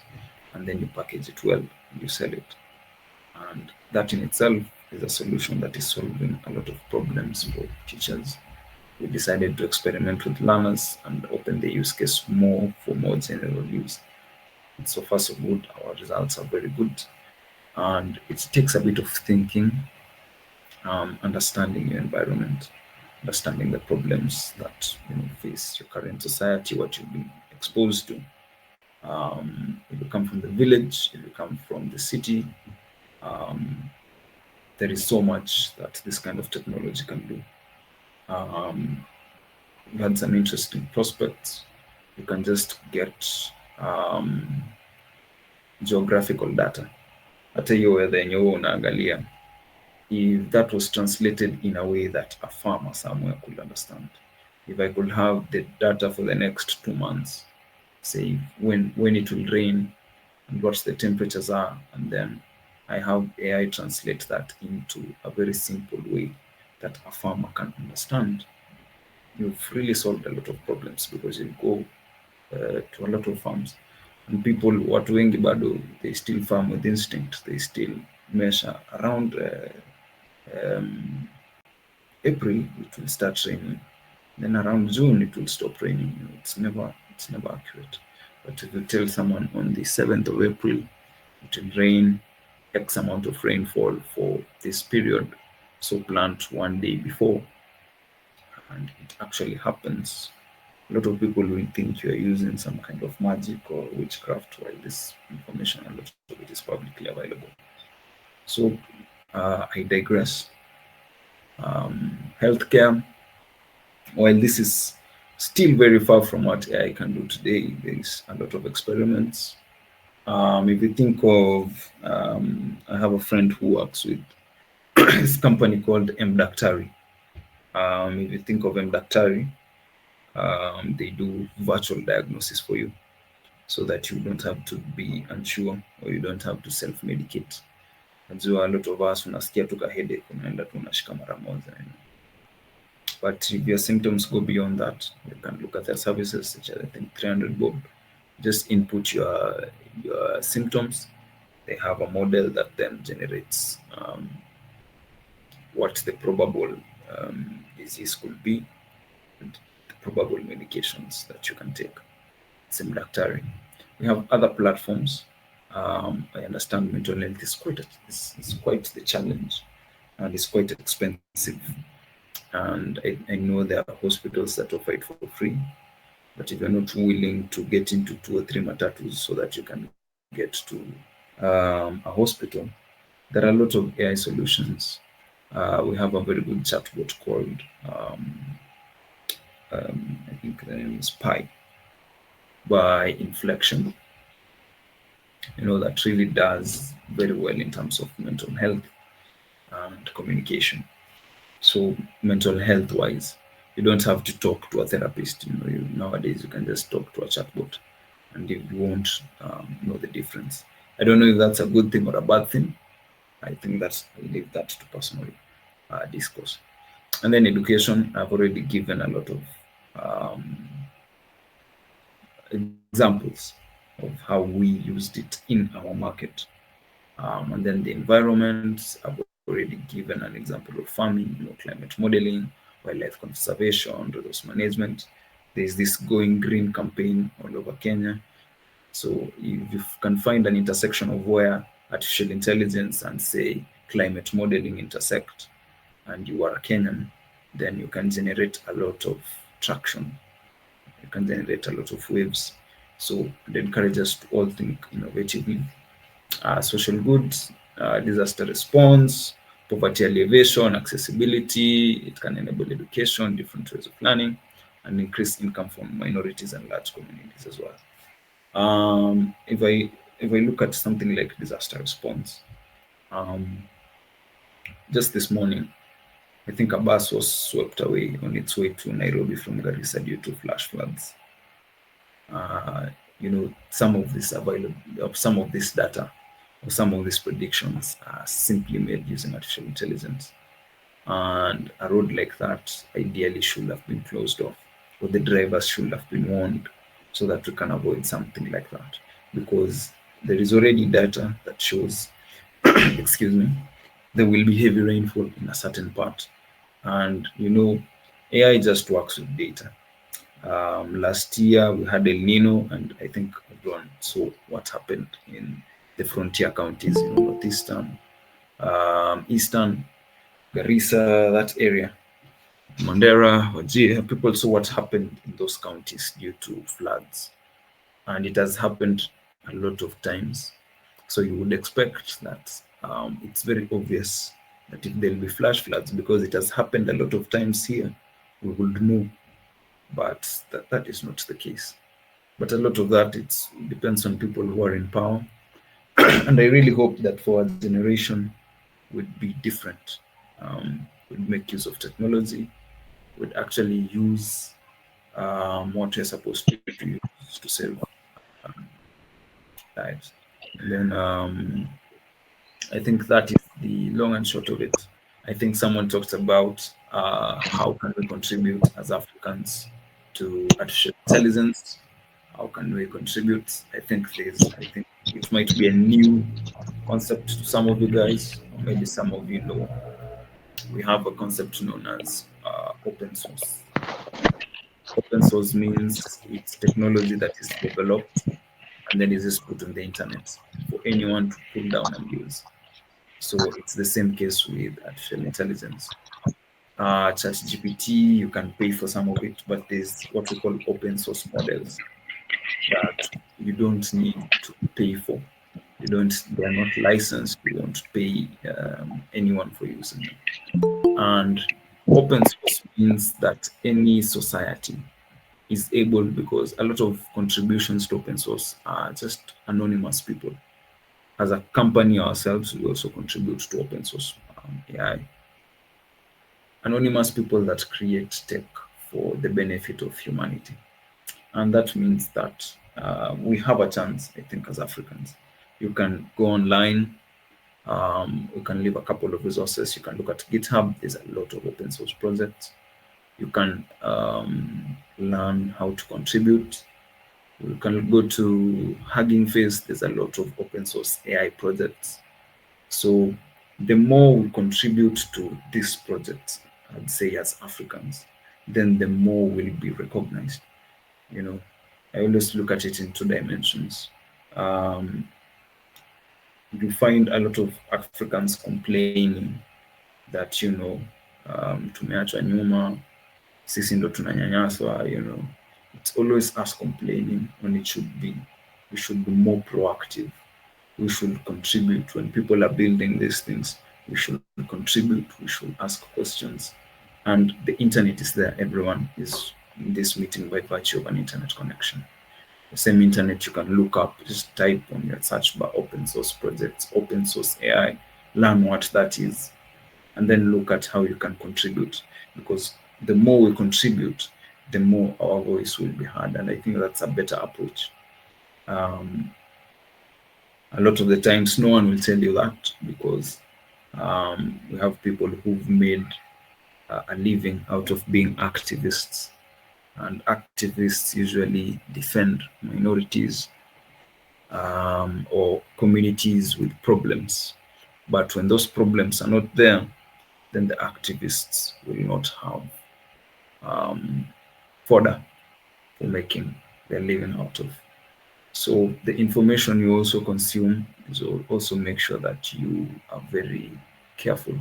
and then you package it well and you sell it. And that in itself is a solution that is solving a lot of problems for teachers. We decided to experiment with learners and open the use case more for more general use. And so far so good. Our results are very good. And it takes a bit of thinking, understanding your environment, understanding the problems that face your current society, what you've been exposed to. If you come from the village, if you come from the city, there is so much that this kind of technology can do. We had some interesting prospects. You can just get geographical data. Hata hiyo weather yenye huwa unaangalia, if that was translated in a way that a farmer somewhere could understand. If I could have the data for the next 2 months, say when it will rain and what the temperatures are, and then I have AI translate that into a very simple way that a farmer can understand, you've really solved a lot of problems, because you go to a lot of farms and people, watu wengi bado, they still farm with instinct. They still measure around April it will start raining, then around June it will stop raining. It's never accurate. But if you tell someone on the 7th of April it will rain X amount of rainfall for this period, so plant one day before, and it actually happens, a lot of people will think you are using some kind of magic or witchcraft, while this information, a lot of it is publicly available. So I digress. Healthcare, while this is still very far from what AI can do today, there is a lot of experiments. If you think of, I have a friend who works with this company called MDactari. If you think of MDactari, they do virtual diagnosis for you, so that you don't have to be unsure, or you don't have to self-medicate. Najua a lot of us unasikia tuka headache, unaenda tu unashika mara moja. But if your symptoms go beyond that, you can look at their services, such as I think 300 bob. Just input your symptoms. They have a model that then generates what the probable disease could be and the probable medications that you can take. Same daktari. We have other platforms. I understand mental health is it's quite the challenge, and it's quite expensive. And I know there are hospitals that offer it for free, but if you're not willing to get into 2 or 3 matatus so that you can get to a hospital, there are a lot of AI solutions. We have a very good chatbot called, I think the name is Pi by Inflection. That really does very well in terms of mental health and communication. So mental health wise, you don't have to talk to a therapist. Nowadays you can just talk to a chatbot, and you won't know the difference. I don't know if that's a good thing or a bad thing. I think I leave that to personal discourse. And then education, I've already given a lot of examples of how we used it in our market. And then the environment, I've already given an example of farming, climate modeling, wildlife conservation, resource management. There's this Going Green campaign all over Kenya. So if you can find an intersection of where artificial intelligence and, say, climate modeling intersect, and you are a Kenyan, then you can generate a lot of traction. You can generate a lot of waves. So I'd encourage us to all think innovatively. Social goods, disaster response, poverty alleviation, accessibility. It can enable education, different ways of learning, and increase income for minorities and large communities as well. If I look at something like disaster response, just this morning, I think a bus was swept away on its way to Nairobi from Garissa due to flash floods. Some of this data or some of these predictions are simply made using artificial intelligence. And a road like that ideally should have been closed off, or the drivers should have been warned so that we can avoid something like that. Because there is already data that shows, excuse me, there will be heavy rainfall in a certain part. And AI just works with data. Last year we had El Nino, and I think everyone saw what happened in the frontier counties, northeastern, eastern, Garissa, that area, Mandera, Wajir. People saw what happened in those counties due to floods, and it has happened a lot of times. So you would expect that it's very obvious that if there'll be flash floods, because it has happened a lot of times here, we would know. But that is not the case. But a lot of that, it depends on people who are in power. And I really hope that for our generation would be different. Would make use of technology, would actually use what we're supposed to use to save lives. And then I think that is the long and short of it. I think someone talked about how can we contribute as Africans to artificial intelligence. How can we contribute? I think it might be a new concept to some of you guys, or maybe some of you know. We have a concept known as open source. Open source means it's technology that is developed and then is just put on the internet for anyone to pull down and use. So it's the same case with artificial intelligence. ChatGPT, you can pay for some of it, but there's what we call open source models that you don't need to pay for. They're not licensed. You don't pay anyone for using them. And open source means that any society is able, because a lot of contributions to open source are just anonymous people. As a company ourselves, we also contribute to open source AI. Anonymous people that create tech for the benefit of humanity. And that means that we have a chance, I think, as Africans. You can go online, you can leave a couple of resources, you can look at GitHub, there's a lot of open source projects. You can learn how to contribute. You can go to Hugging Face. There's a lot of open source AI projects. So the more we contribute to this project, I'd say as Africans, then the more we'll be recognized. You know, I always look at it in two dimensions. Um, you find a lot of Africans complaining that tumeachwa nyuma, sisi ndo tunanyanyaswa. It's always us complaining when it should be we should be more proactive. We should contribute when people are building these things. We should contribute. We should ask questions. And the internet is there. Everyone is in this meeting by virtue of an internet connection. The same internet you can look up, just type on your search bar open source projects, open source AI, learn what that is, and then look at how you can contribute. Because the more we contribute, the more our voice will be heard. And I think that's a better approach. A lot of the times, no one will tell you that, because we have people who've made a living out of being activists. And activists usually defend minorities or communities with problems. But when those problems are not there, then the activists will not have fodder for making their living out of. So the information you also consume is also make sure that you are very careful.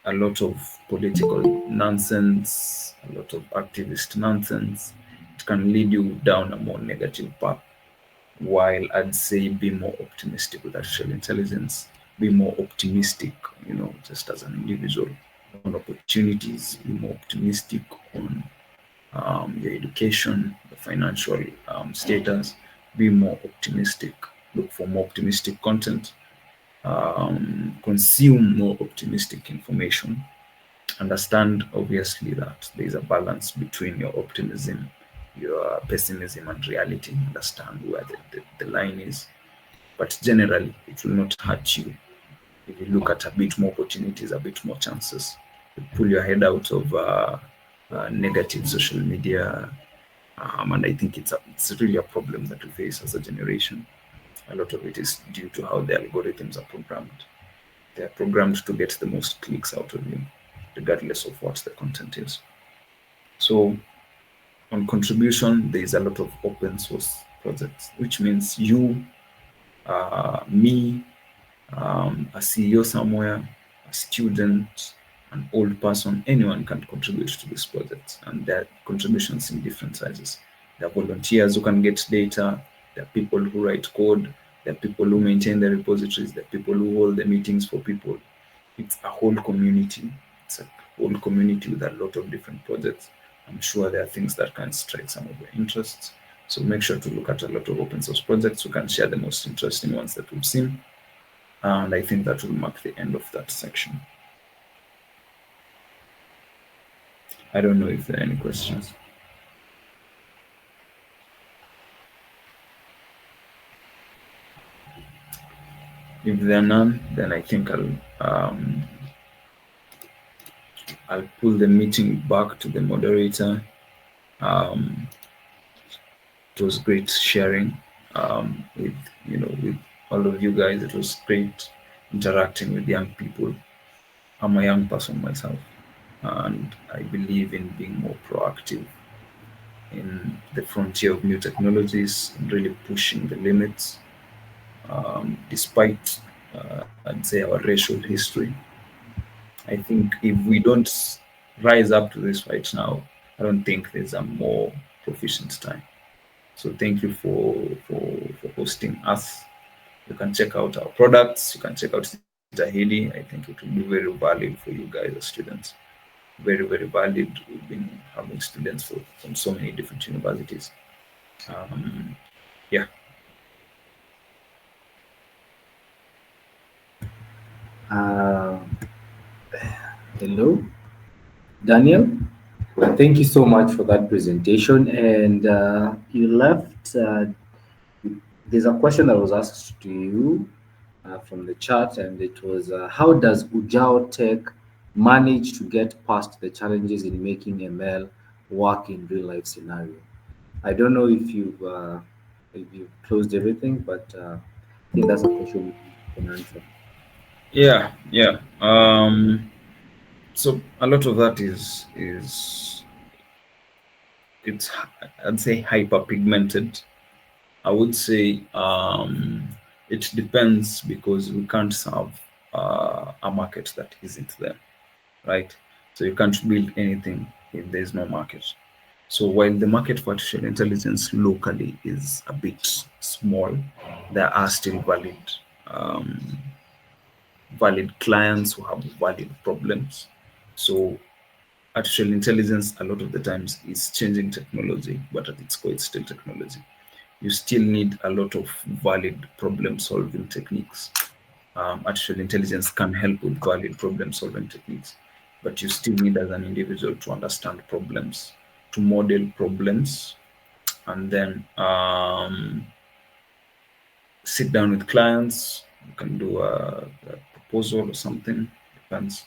A lot of political nonsense, a lot of activist nonsense, it can lead you down a more negative path. While I'd say be more optimistic with artificial intelligence, be more optimistic, just as an individual on opportunities, be more optimistic on your education, the financial status, be more optimistic, look for more optimistic content, consume more optimistic information. Understand, obviously, that there is a balance between your optimism, your pessimism, and reality. Understand where the line is. But generally, it will not hurt you if you look at a bit more opportunities, a bit more chances. You pull your head out of negative social media, and I think it's really a problem that we face as a generation. A lot of it is due to how the algorithms are programmed. They are programmed to get the most clicks out of you, regardless of what the content is. So on contribution, there is a lot of open source projects, which means you, me, a CEO somewhere, a student, an old person, anyone can contribute to this project. And there are contributions in different sizes. There are volunteers who can get data. There are people who write code. There are people who maintain the repositories. There are people who hold the meetings for people. It's a whole community. It's a whole community with a lot of different projects. I'm sure there are things that can strike some of your interests. So make sure to look at a lot of open source projects. We can share the most interesting ones that we've seen. And I think that will mark the end of that section. I don't know if there are any questions. If there are none, then I think I'll pull the meeting back to the moderator. It was great sharing with all of you guys. It was great interacting with young people. I'm a young person myself, and I believe in being more proactive in the frontier of new technologies and really pushing the limits, despite I'd say our racial history. I think if we don't rise up to this right now, I don't think there's a more proficient time. So thank you for hosting us. You can check out our products. You can check out Tahidi. I think it will be very valid for you guys as students. Very, very valid. We've been having students from so many different universities. Yeah. Hello, Daniel. Thank you so much for that presentation. And you left, there's a question that was asked to you from the chat, and it was, how does Ujao Tech manage to get past the challenges in making ML work in real life scenario? I don't know if you've closed everything, but I think that's a question you can answer. Yeah, yeah. So a lot of that is it's, I'd say, hyperpigmented. I would say it depends, because we can't serve a market that isn't there, right? So you can't build anything if there's no market. So while the market for artificial intelligence locally is a bit small, there are still um, valid clients who have valid problems. So artificial intelligence, a lot of the times, is changing technology, but at its core, it's still technology. You still need a lot of valid problem solving techniques. Artificial intelligence can help with valid problem solving techniques, but you still need, as an individual, to understand problems, to model problems, and then sit down with clients. You can do a proposal or something, depends.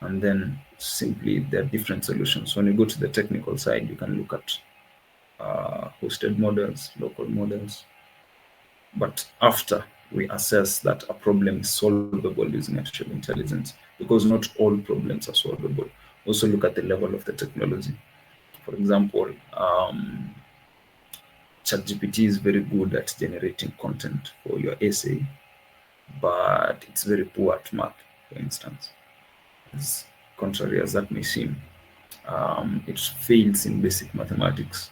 And then simply there are different solutions. When you go to the technical side, you can look at hosted models, local models. But after we assess that a problem is solvable using artificial intelligence, because not all problems are solvable, also look at the level of the technology. For example, ChatGPT is very good at generating content for your essay, but it's very poor at math, for instance. As contrary as that may seem, it fails in basic mathematics.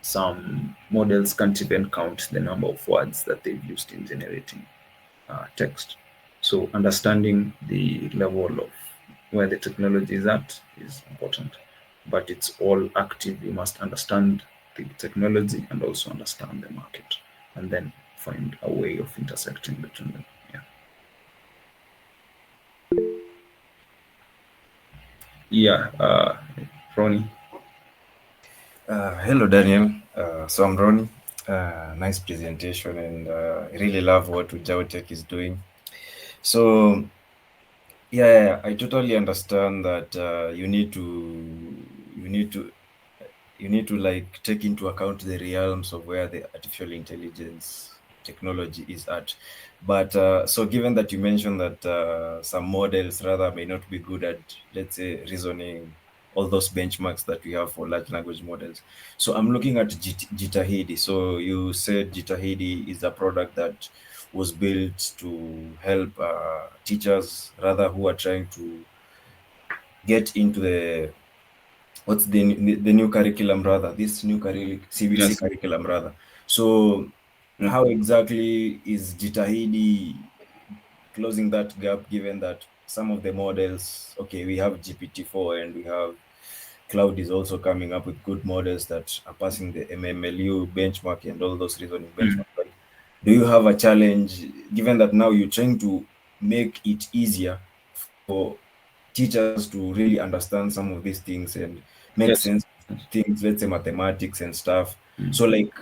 Some models can't even count the number of words that they've used in generating text. So understanding the level of where the technology is at is important, but it's all active. You must understand the technology and also understand the market, and then find a way of intersecting between them. Yeah. Yeah. Ronnie. Hello, Daniel. So I'm Ronnie. Nice presentation, and I really love what Ujao Tech is doing. So, yeah, I totally understand that you need to like take into account the realms of where the artificial intelligence technology is at. But so given that you mentioned that some models rather may not be good at, let's say, reasoning, all those benchmarks that we have for large language models. So I'm looking at Jitahidi. So you said Jitahidi is a product that was built to help teachers rather who are trying to get into the what's the new curriculum rather, this new CBC Yes. curriculum rather. So Yeah. how exactly is Jitahidi closing that gap, given that some of the models, okay, we have GPT-4 and we have Cloud is also coming up with good models that are passing the MMLU benchmark and all those reasoning Mm. benchmark. Like, do you have a challenge, given that now you're trying to make it easier for teachers to really understand some of these things and make Yes. sense of Yes. things, let's say mathematics and stuff? Mm. So, like,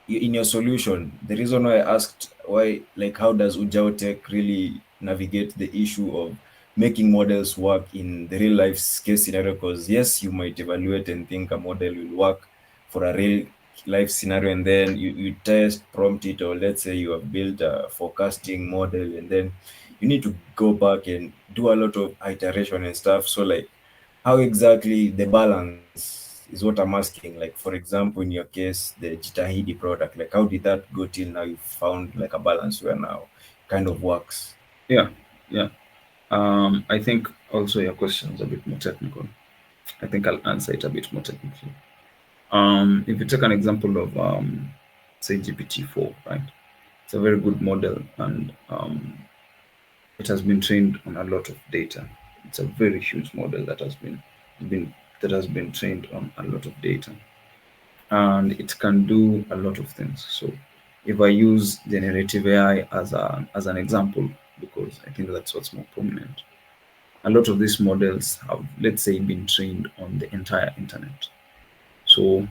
in your solution, the reason why I asked why, like, how does Ujao Tech really navigate the issue of making models work in the real life case scenario? Because yes, you might evaluate and think a model will work for a real life scenario, and then you test, prompt it, or let's say you have built a forecasting model, and then you need to go back and do a lot of iteration and stuff. So, like, how exactly the balance is what I'm asking. Like, for example, in your case, the Jitahidi product, like, how did that go till now you found like a balance where now kind of works? Yeah. Yeah. I think also your question is a bit more technical. I think I'll answer it a bit more technically. If you take an example of, say, GPT-4, right? It's a very good model, and it has been trained on a lot of data. It's a very huge model been that has been trained on a lot of data, and it can do a lot of things. So, if I use generative AI as an example, because I think that's what's more prominent, a lot of these models have, let's say, been trained on the entire internet. So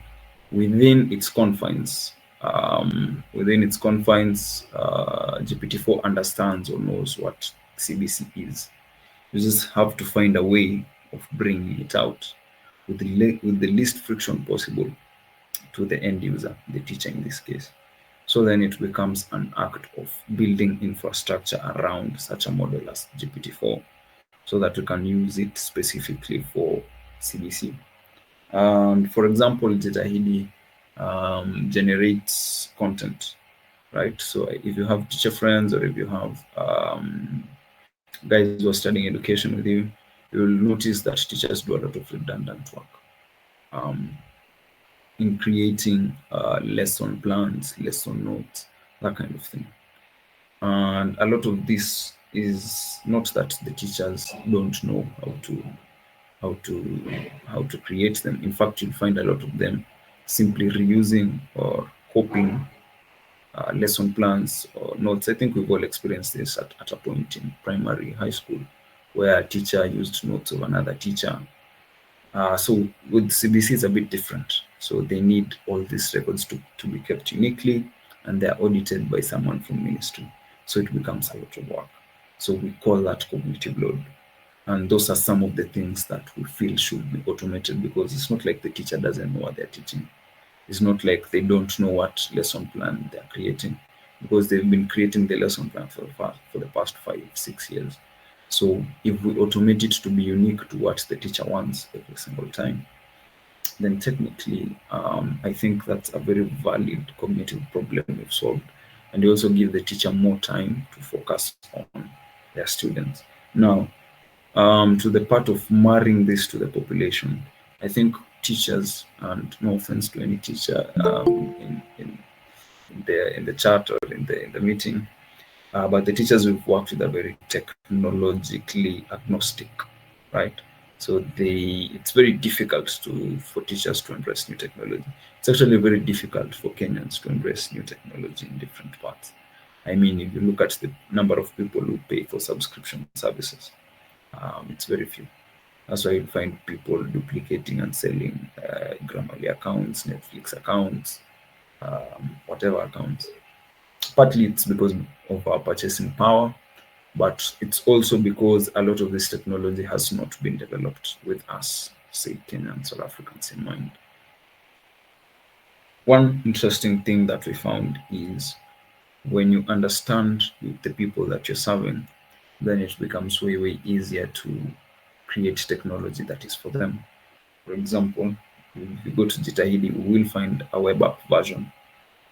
within its confines, GPT-4 understands or knows what CBC is. You just have to find a way of bringing it out with with the least friction possible to the end user, the teacher in this case. So then it becomes an act of building infrastructure around such a model as GPT-4 so that we can use it specifically for CBC. For example, Jitahidi generates content, right? So if you have teacher friends or if you have guys who are studying education with you, you will notice that teachers do a lot of redundant work in creating lesson plans, lesson notes, that kind of thing. And a lot of this is not that the teachers don't know how to how to create them. In fact, you'll find a lot of them simply reusing or copying lesson plans or notes. I think we've all experienced this at a point in primary, high school, where a teacher used notes of another teacher. So with CBC, it's a bit different. So they need all these records to be kept uniquely, and they're audited by someone from ministry. So it becomes a lot of work. So we call that cognitive load. And those are some of the things that we feel should be automated, because it's not like the teacher doesn't know what they're teaching. It's not like they don't know what lesson plan they're creating, because they've been creating the lesson plan for the past 5-6 years. So if we automate it to be unique to what the teacher wants every single time, then technically, I think that's a very valid cognitive problem we've solved. And you also give the teacher more time to focus on their students. Now, to the part of marrying this to the population, I think teachers, and no offense to any teacher in the chat or in the meeting, but the teachers we've worked with are very technologically agnostic, right? So it's very difficult for teachers to embrace new technology. It's actually very difficult for Kenyans to embrace new technology in different parts. I mean, if you look at the number of people who pay for subscription services, it's very few. That's why you find people duplicating and selling Grammarly accounts, Netflix accounts, whatever accounts. Partly it's because of our purchasing power, but it's also because a lot of this technology has not been developed with us, say Kenyans or Africans in mind. One interesting thing that we found is when you understand the people that you're serving, then it becomes way, way easier to create technology that is for them. For example, if you go to Jitahidi, we will find a web app version,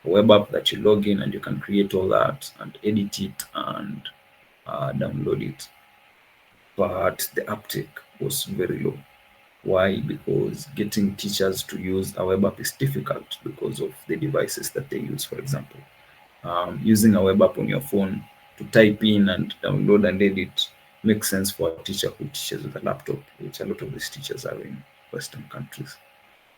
a web app that you log in and you can create all that and edit it and download it. But the uptake was very low. Why? Because getting teachers to use a web app is difficult because of the devices that they use. For example, using a web app on your phone to type in and download and edit makes sense for a teacher who teaches with a laptop, which a lot of these teachers are in Western countries.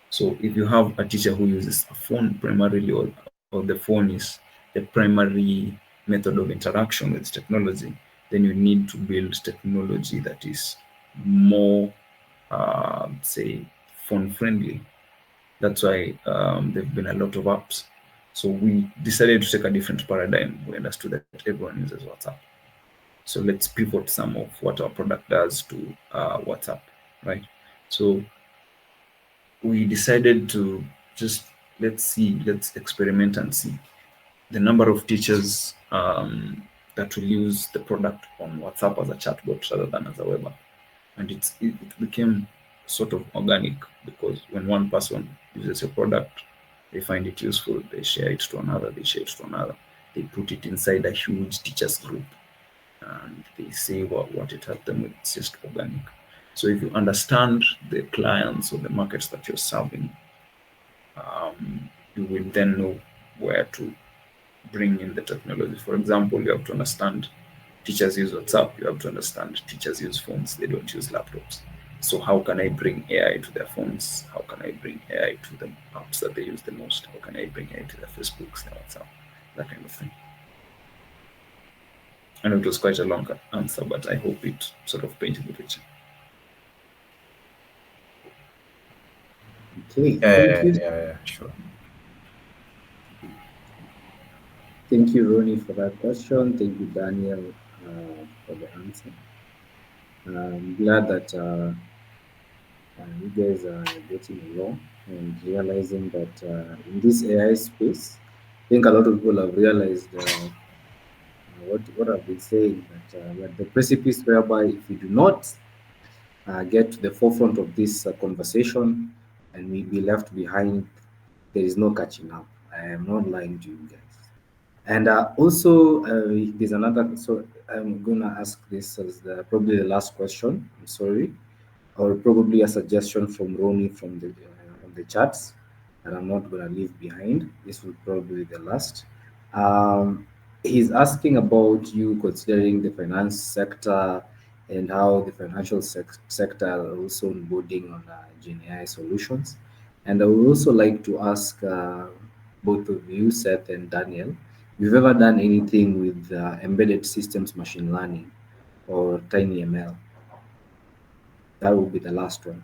So if you have a teacher who uses a phone primarily, or the phone is the primary method of interaction with technology, then you need to build technology that is more, say, phone friendly. That's why there've been a lot of apps. So we decided to take a different paradigm. We understood that everyone uses WhatsApp. So let's pivot some of what our product does to WhatsApp, right? So we decided to just let's experiment and see the number of teachers that will use the product on WhatsApp as a chatbot rather than as a web app. And it became sort of organic, because when one person uses a product, they find it useful, they share it to another, they put it inside a huge teachers group, and they say what it helped them with. It's just organic. So if you understand the clients or the markets that you're serving, you will then know where to bring in the technology. For example, you have to understand teachers use WhatsApp, you have to understand teachers use phones, they don't use laptops. So how can I bring AI to their phones? How can I bring AI to the apps that they use the most? How can I bring AI to their Facebooks, their WhatsApp, that kind of thing? And it was quite a long answer, but I hope it sort of painted the picture. Okay, thank you. Yeah, sure. Thank you, Ronnie, for that question. Thank you, Daniel, for the answer. I'm glad that you guys are getting along and realizing that in this AI space, I think a lot of people have realized what I've been saying, that we're at the precipice whereby if we do not get to the forefront of this conversation and we be left behind, there is no catching up. I am not lying to you guys. And also, there's another. So I'm gonna ask this as probably the last question. I'm sorry, or probably a suggestion from Ronnie from the on the chats that I'm not gonna leave behind. This will probably be the last. Um, he's asking about you considering the finance sector and how the financial sector are also onboarding on Gen AI solutions. And I would also like to ask both of you, Seth and Daniel, if you've ever done anything with embedded systems machine learning or tiny ML. That will be the last one.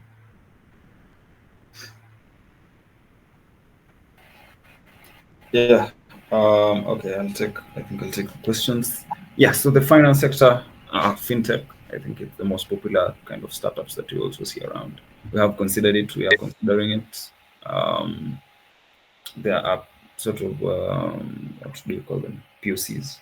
Yeah. Okay. I think I'll take the questions. Yeah. So the finance sector, fintech, I think it's the most popular kind of startups that you also see around. We have considered it. We are considering it. Um, there are sort of what do you call them? POCs.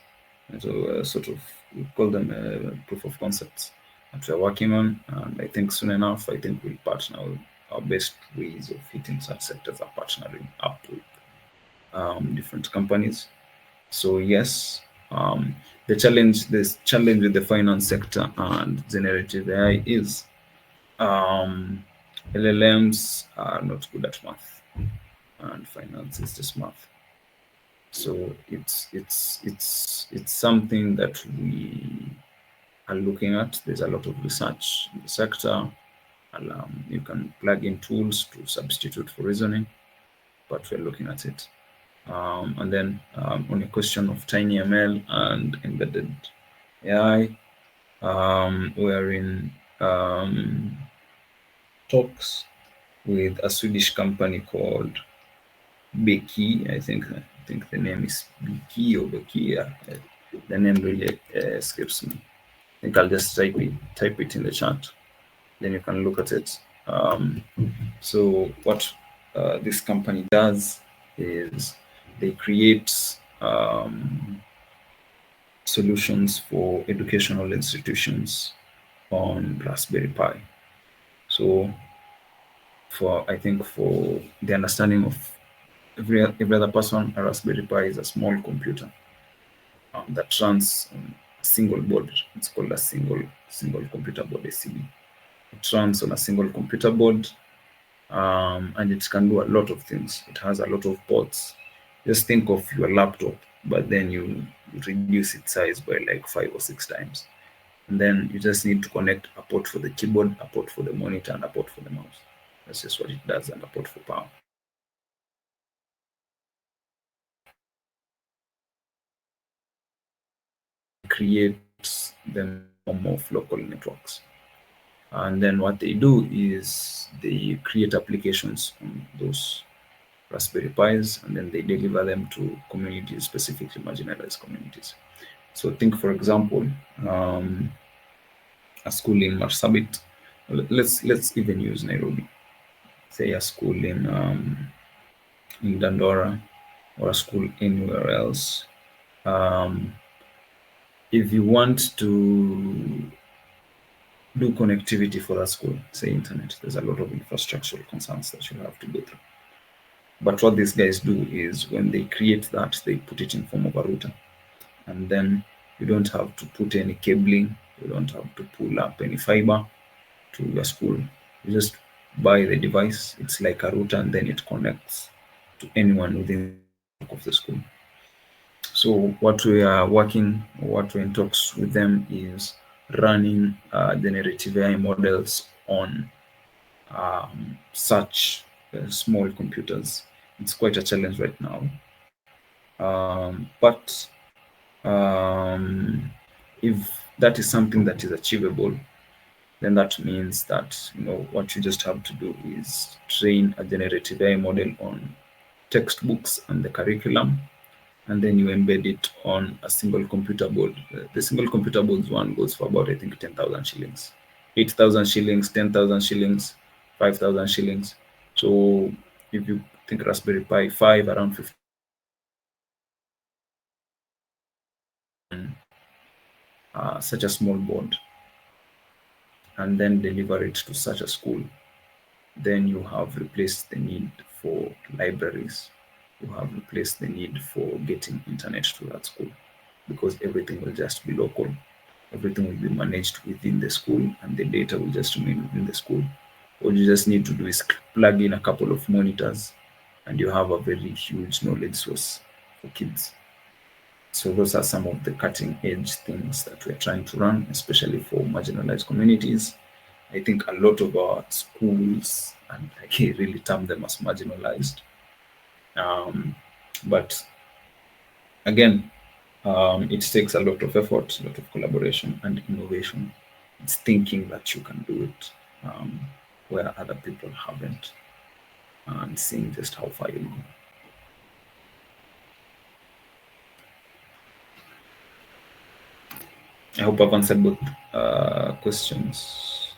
And so sort of we call them proof of concepts that we're working on. And I think soon enough, I think we'll partner. Our best ways of hitting such sectors are partnering up with different companies. So yes, this challenge with the finance sector and generative AI is LLMs are not good at math, and finance is just math. So it's something that we are looking at. There's a lot of research in the sector. You can plug in tools to substitute for reasoning, but we're looking at it. And then on a question of tiny ML and embedded AI, we're in talks with a Swedish company called Beki. I think the name is Beki or Beki. The name really escapes me. I think I'll just type it in the chat. Then you can look at it. So what this company does is they create solutions for educational institutions on Raspberry Pi. So I think for the understanding of every other person, a Raspberry Pi is a small computer that runs on a single board. It's called a single computer board, ACB. It runs on a single computer board, and it can do a lot of things. It has a lot of ports. Just think of your laptop, but then you reduce its size by like 5 or 6 times. And then you just need to connect a port for the keyboard, a port for the monitor, and a port for the mouse. That's just what it does, and a port for power. Creates them of local networks. And then what they do is they create applications on those Raspberry Pis, and then they deliver them to communities, specifically marginalized communities. So think, for example, a school in Marsabit. Let's even use Nairobi. Say a school in Dandora or a school anywhere else. If you want to do connectivity for that school, say internet, there's a lot of infrastructural concerns that you have to go through. But what these guys do is when they create that, they put it in form of a router. And then you don't have to put any cabling, you don't have to pull up any fiber to your school. You just buy the device, it's like a router, and then it connects to anyone within of the school. So what we are what we're in talks with them is running generative AI models on such small computers. It's quite a challenge right now. But if that is something that is achievable, then that means that what you just have to do is train a generative AI model on textbooks and the curriculum, and then you embed it on a single computer board. The single computer boards one goes for about, I think, 10,000 shillings. 8,000 shillings, 10,000 shillings, 5,000 shillings. So if you think Raspberry Pi 5 around 50, such a small board, and then deliver it to such a school, then you have replaced the need for libraries. You have replaced the need for getting internet to that school, because everything will just be local. Everything will be managed within the school, and the data will just remain within the school. All you just need to do is plug in a couple of monitors, and you have a very huge knowledge source for kids. So those are some of the cutting edge things that we're trying to run, especially for marginalized communities. I think a lot of our schools, and I can't really term them as marginalized, but again, it takes a lot of effort, a lot of collaboration and innovation. It's thinking that you can do it where other people haven't, and seeing just how far you go. I hope I've answered both questions.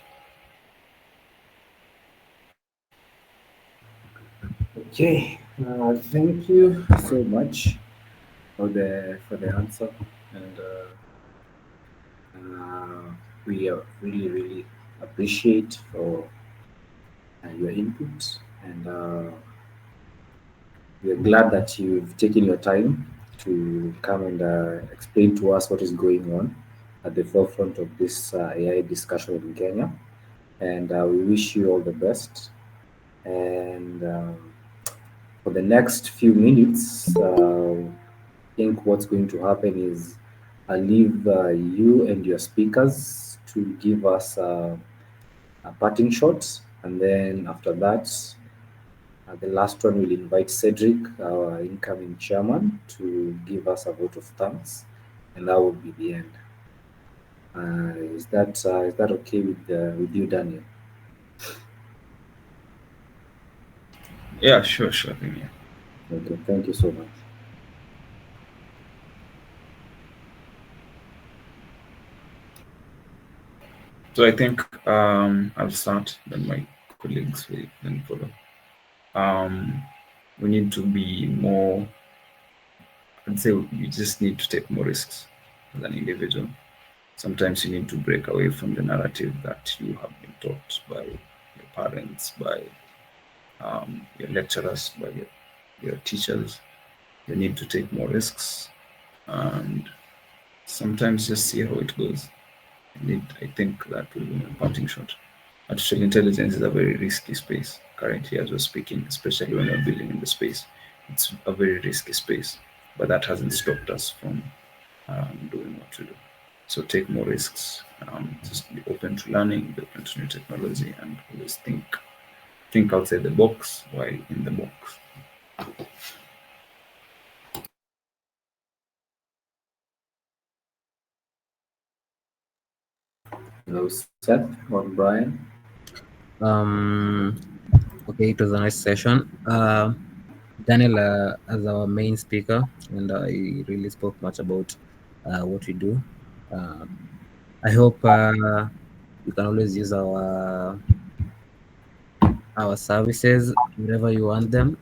Okay, thank you so much for the answer, and we really appreciate for your input, and we are glad that you've taken your time to come and explain to us what is going on at the forefront of this AI discussion in Kenya. And we wish you all the best. And for the next few minutes, I think what's going to happen is I'll leave you and your speakers to give us a parting shot, and then after that, the last one will invite Cedric, our incoming chairman, to give us a vote of thanks, and that will be the end. Is that okay with you, Daniel? Yeah, sure thing. Yeah. Okay, thank you so much. So I think I'll start, then my colleagues will then follow. We need to be more, I'd say you just need to take more risks as an individual. Sometimes you need to break away from the narrative that you have been taught by your parents, by your lecturers, by your teachers. You need to take more risks, and sometimes just see how it goes. I think that will be my parting shot. Artificial intelligence is a very risky space currently as we're speaking, especially when we're building in the space. It's a very risky space, but that hasn't stopped us from doing what we do. So take more risks, just be open to learning, be open to new technology, and always think outside the box while in the box. Hello, Seth or Brian. Okay, it was a nice session. Daniel as our main speaker, and he really spoke much about what we do. I hope you can always use our services wherever you want them.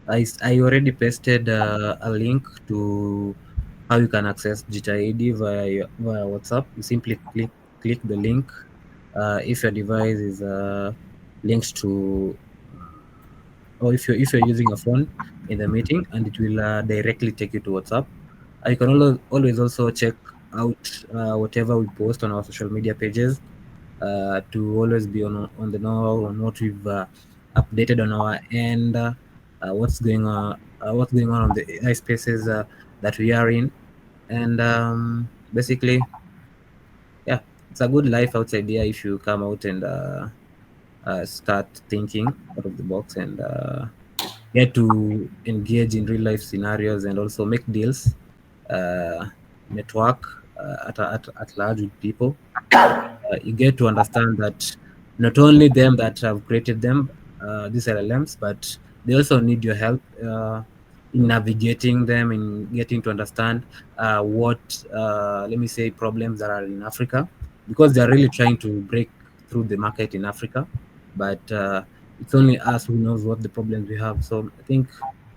I already pasted a link to how you can access GTID via WhatsApp. You simply click the link. If your device is linked to, or if you're using a phone in the meeting, and it will directly take you to WhatsApp. You can always also check out whatever we post on our social media pages to always be on the know on what we've updated on our end, what's going on the AI spaces that we are in, and basically, yeah, it's a good life outside here if you come out and start thinking out of the box and get to engage in real life scenarios and also make deals, network at large with people. You get to understand that not only them that have created them, these LLMs, but they also need your help in navigating them, in getting to understand what, let me say, problems that are in Africa, because they're really trying to break through the market in Africa, but it's only us who knows what the problems we have. So I think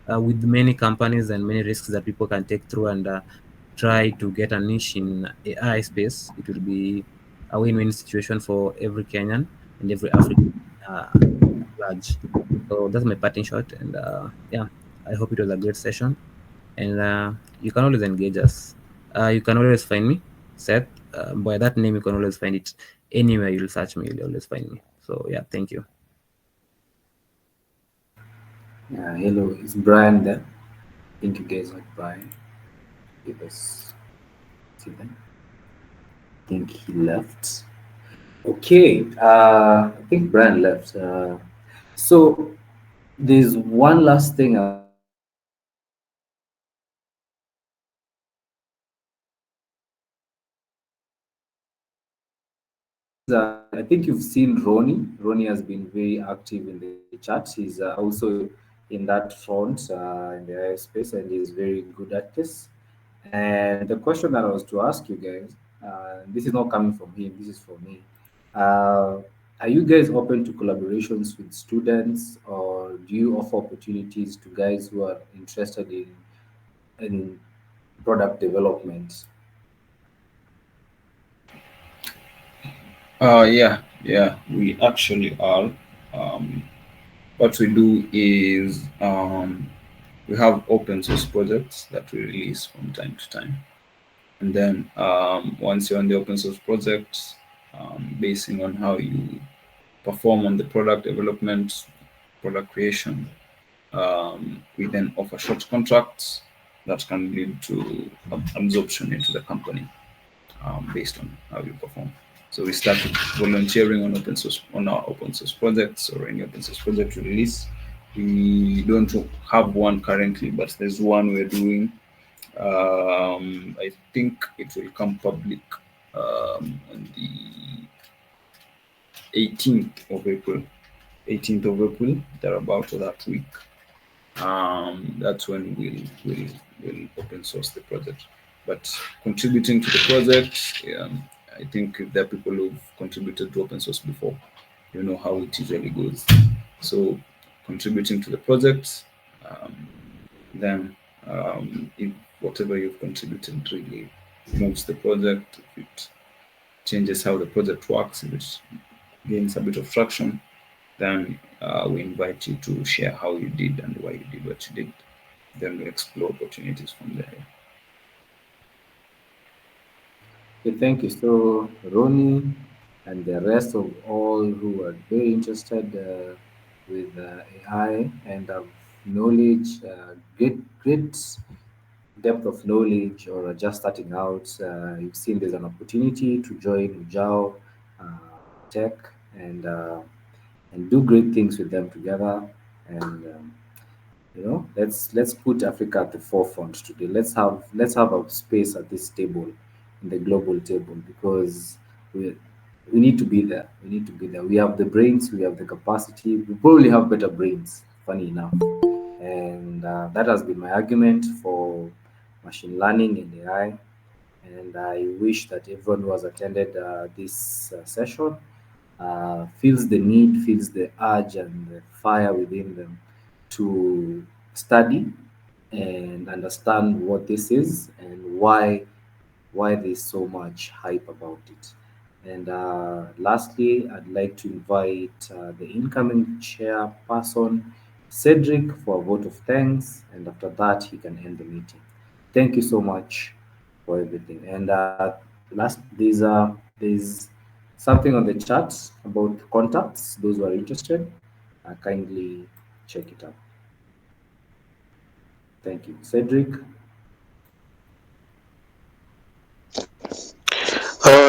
with many companies and many risks that people can take through and try to get a niche in AI space, it will be a win-win situation for every Kenyan and every African uh, large. So that's my parting shot, and yeah, I hope it was a great session. And you can always engage us. You can always find me, Seth. By that name, you can always find it anywhere you'll search me. You'll always find me. So yeah, thank you. Hello, it's Brian there. I think you guys like Brian. Give us see them. I think he left. Okay, I think Brian left. So there's one last thing I want to ask you guys. Guys, I think you've seen Ronnie. Ronnie has been very active in the chat. He's also in that front in the airspace, and he's very good at this. And the question that I was to ask you guys, this is not coming from him. This is from me. Uh, are you guys open to collaborations with students, or do you offer opportunities to guys who are interested in product development? Yeah, we actually are. Um, what we do is we have open source projects that we release from time to time. And then once you're on the open source project, basing on how you perform on the product development, product creation, we then offer short contracts that can lead to absorption into the company based on how you perform. So we started volunteering on open source on our open source projects or any open source project we release. We don't have one currently, but there's one we're doing. I think it will come public on the 18th of April. 18th of April, they're about that week. That's when we'll open source the project. But contributing to the project, I think if there are people who've contributed to open source before, you know how it usually goes. So contributing to the project, then if whatever you've contributed really moves the project, if it changes how the project works, if it gains a bit of traction, then we invite you to share how you did and why you did what you did. Then we explore opportunities from there. Okay, thank you. So, Ronnie and the rest of all who are very interested with AI and have knowledge, great depth of knowledge, or are just starting out, you've seen there's an opportunity to join Ujao Tech and do great things with them together. And let's put Africa at the forefront today. Let's have a space at this table, in the global table, because we we need to be there. We need to be there. We have the brains, we have the capacity. We probably have better brains, funny enough. And that has been my argument for machine learning and AI. And I wish that everyone who has attended this session feels the need, feels the urge and the fire within them to study and understand what this is and why there's so much hype about it. And lastly, I'd like to invite the incoming chairperson, Cedric, for a vote of thanks. And after that, he can end the meeting. Thank you so much for everything. And there's something on the chat about contacts. Those who are interested, kindly check it out. Thank you, Cedric.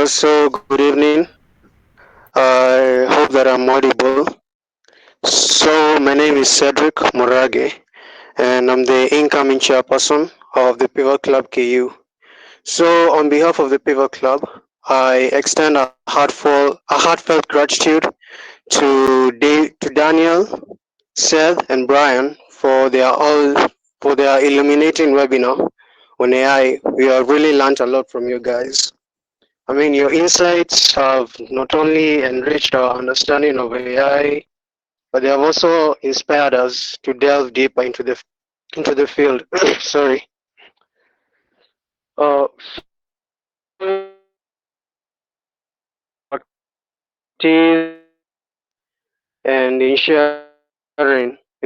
So good evening. I hope that I'm audible. So my name is Cedric Murage, and I'm the incoming chairperson of the Pivot Club KU. So on behalf of the Pivot Club, I extend a heartfelt gratitude to Daniel, Seth, and Brian for their illuminating webinar on AI. We have really learned a lot from you guys. I mean, your insights have not only enriched our understanding of AI, but they have also inspired us to delve deeper into the field. Sorry. And in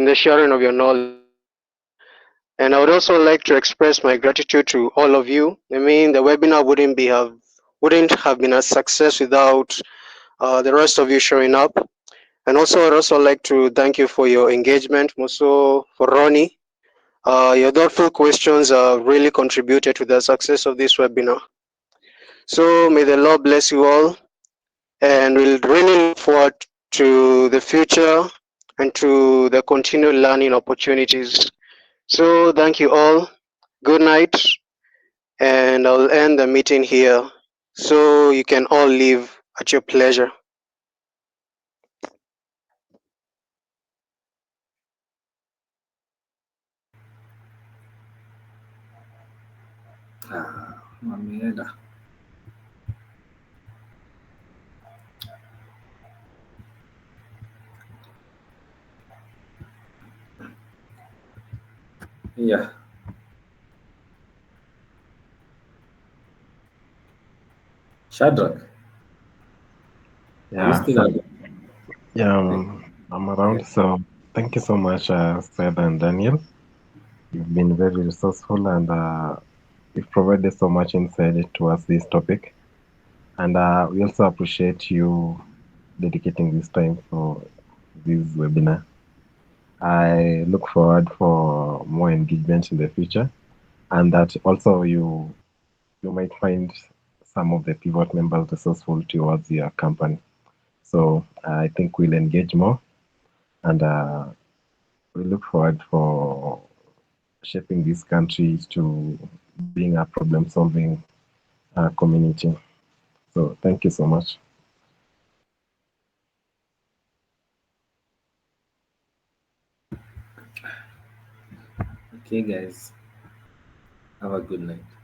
the sharing of your knowledge. And I would also like to express my gratitude to all of you. I mean, the webinar wouldn't have been a success without the rest of you showing up. And also, I'd also like to thank you for your engagement, also for Ronnie. Your thoughtful questions really contributed to the success of this webinar. So may the Lord bless you all, and we'll really look forward to the future and to the continued learning opportunities. So thank you all. Good night, and I'll end the meeting here so you can all leave at your pleasure. Wameenda. Yeah. Shadrach, are you Yeah, still so alive? yeah, Okay. I'm Okay. around. So thank you so much, Seth and Daniel. You've been very resourceful and you've provided so much insight towards this topic. And we also appreciate you dedicating this time for this webinar. I look forward for more engagement in the future, and that also you might find some of the pivot members resourceful towards your company. So I think we'll engage more, and we look forward for shaping this country to being a problem-solving community. So thank you so much. Okay, guys. Have a good night.